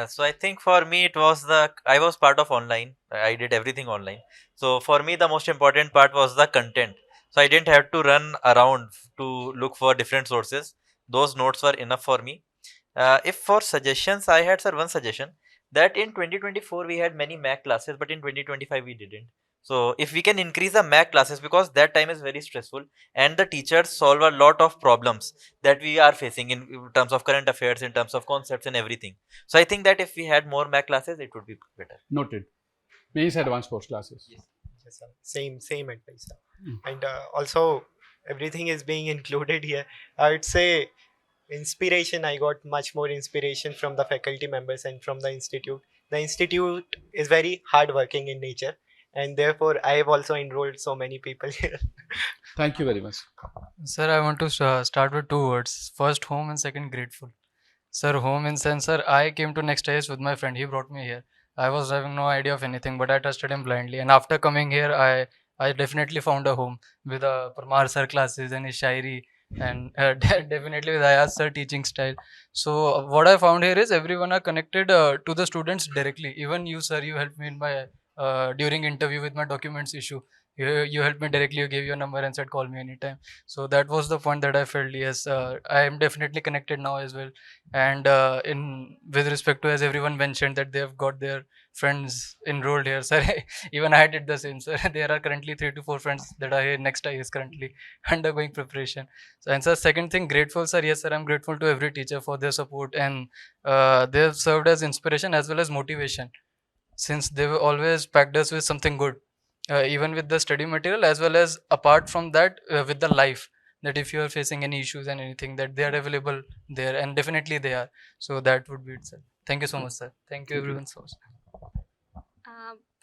So I think for me it was I was part of online. I did everything online. So for me the most important part was the content. So I didn't have to run around to look for different sources. Those notes were enough for me. If for suggestions, I had, sir, one suggestion that in 2024 we had many Mac classes, but in 2025 we didn't. So if we can increase the Mac classes, because that time is very stressful and the teachers solve a lot of problems that we are facing in terms of current affairs, in terms of concepts and everything. So I think that if we had more Mac classes, it would be better. Noted. Means advanced course classes. Yes, sir. Same advice, sir. And also everything is being included here. I would say inspiration. I got much more inspiration from the faculty members and from the institute. The institute is very hardworking in nature, and therefore I have also enrolled so many people here. Thank you very much. Sir, I want to start with two words. First, home, and second, grateful. Sir, home in sense, sir, I came to Next IAS with my friend. He brought me here. I was having no idea of anything, but I trusted him blindly. And after coming here, I definitely found a home with Parmar sir classes and his shairi, and definitely with Ayaz sir teaching style. So what I found here is everyone are connected to the students directly. Even you, sir, you helped me in my during interview with my documents issue. You helped me directly. You gave your number and said call me anytime. So that was the point that I felt, yes, I am definitely connected now as well. And in with respect to, as everyone mentioned, that they have got their friends enrolled here, sir. Even I did the same, sir. There are currently 3 to 4 friends that are here. Next is currently undergoing preparation. So, and sir, second thing, grateful, sir. Yes, sir, I'm grateful to every teacher for their support, and they have served as inspiration as well as motivation, since they were always packed us with something good, even with the study material as well as apart from that, with the life, that if you are facing any issues and anything, that they are available there, and definitely they are. So that would be it, sir. Thank you so much, sir. Thank you everyone so much.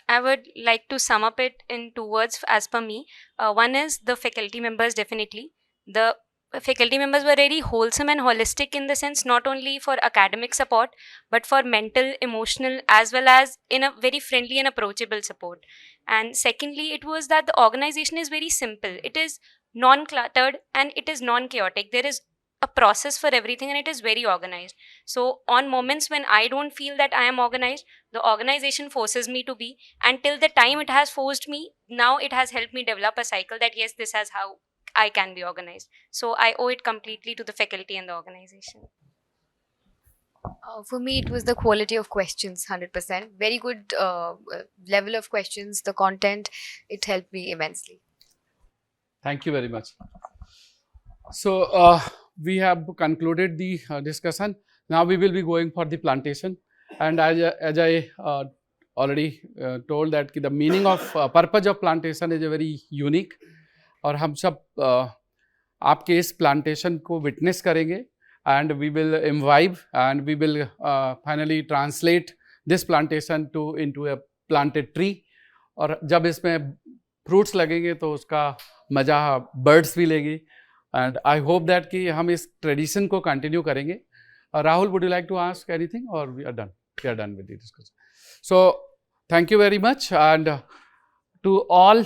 I would like to sum up it in 2 words as per me. One is the faculty members, definitely. The faculty members were very wholesome and holistic, in the sense not only for academic support, but for mental, emotional, as well as in a very friendly and approachable support. And secondly, it was that the organization is very simple. It is non-cluttered and it is non-chaotic. There is a process for everything and it is very organized. So on moments when I don't feel that I am organized, the organization forces me to be, and till the time it has forced me, now it has helped me develop a cycle that yes, this is how I can be organized. So I owe it completely to the faculty and the organization. For me, it was the quality of questions, 100%. Very good level of questions, the content, it helped me immensely. Thank you very much. So we have concluded the discussion. Now we will be going for the plantation, and as I already told that the meaning of purpose of plantation is a very unique, और हम सब आपके इस plantation को witness करेंगे, and we will imbibe and we will finally translate this plantation into a planted tree. और जब इसमें fruits लगेंगे तो उसका मज़ा birds भी लेंगे. And I hope that कि हम इस tradition को continue करेंगे. Rahul, would you like to ask anything, or we are done? We are done with the discussion. So thank you very much, and to all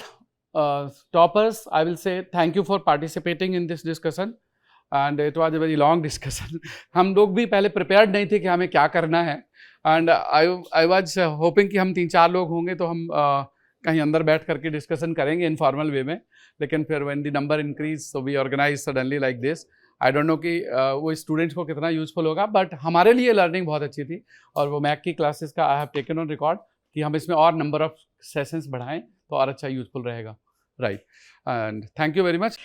toppers, I will say thank you for participating in this discussion. And it was a very long discussion. हम लोग भी पहले prepared नहीं थे कि हमें क्या करना है. And I was hoping कि हम 3-4 लोग होंगे तो हम कहीं अंदर बैठ करके डिस्कशन करेंगे इनफॉर्मल वे में, लेकिन फिर when the number increase so we organise suddenly like this. I don't know कि वो स्टूडेंट्स को कितना यूजफुल होगा, बट हमारे लिए लर्निंग बहुत अच्छी थी. और वो मैक की क्लासेस का I have taken on record कि हम इसमें और नंबर ऑफ सेशंस बढ़ाएं तो और अच्छा यूजफुल रहेगा. Right, and thank you very much.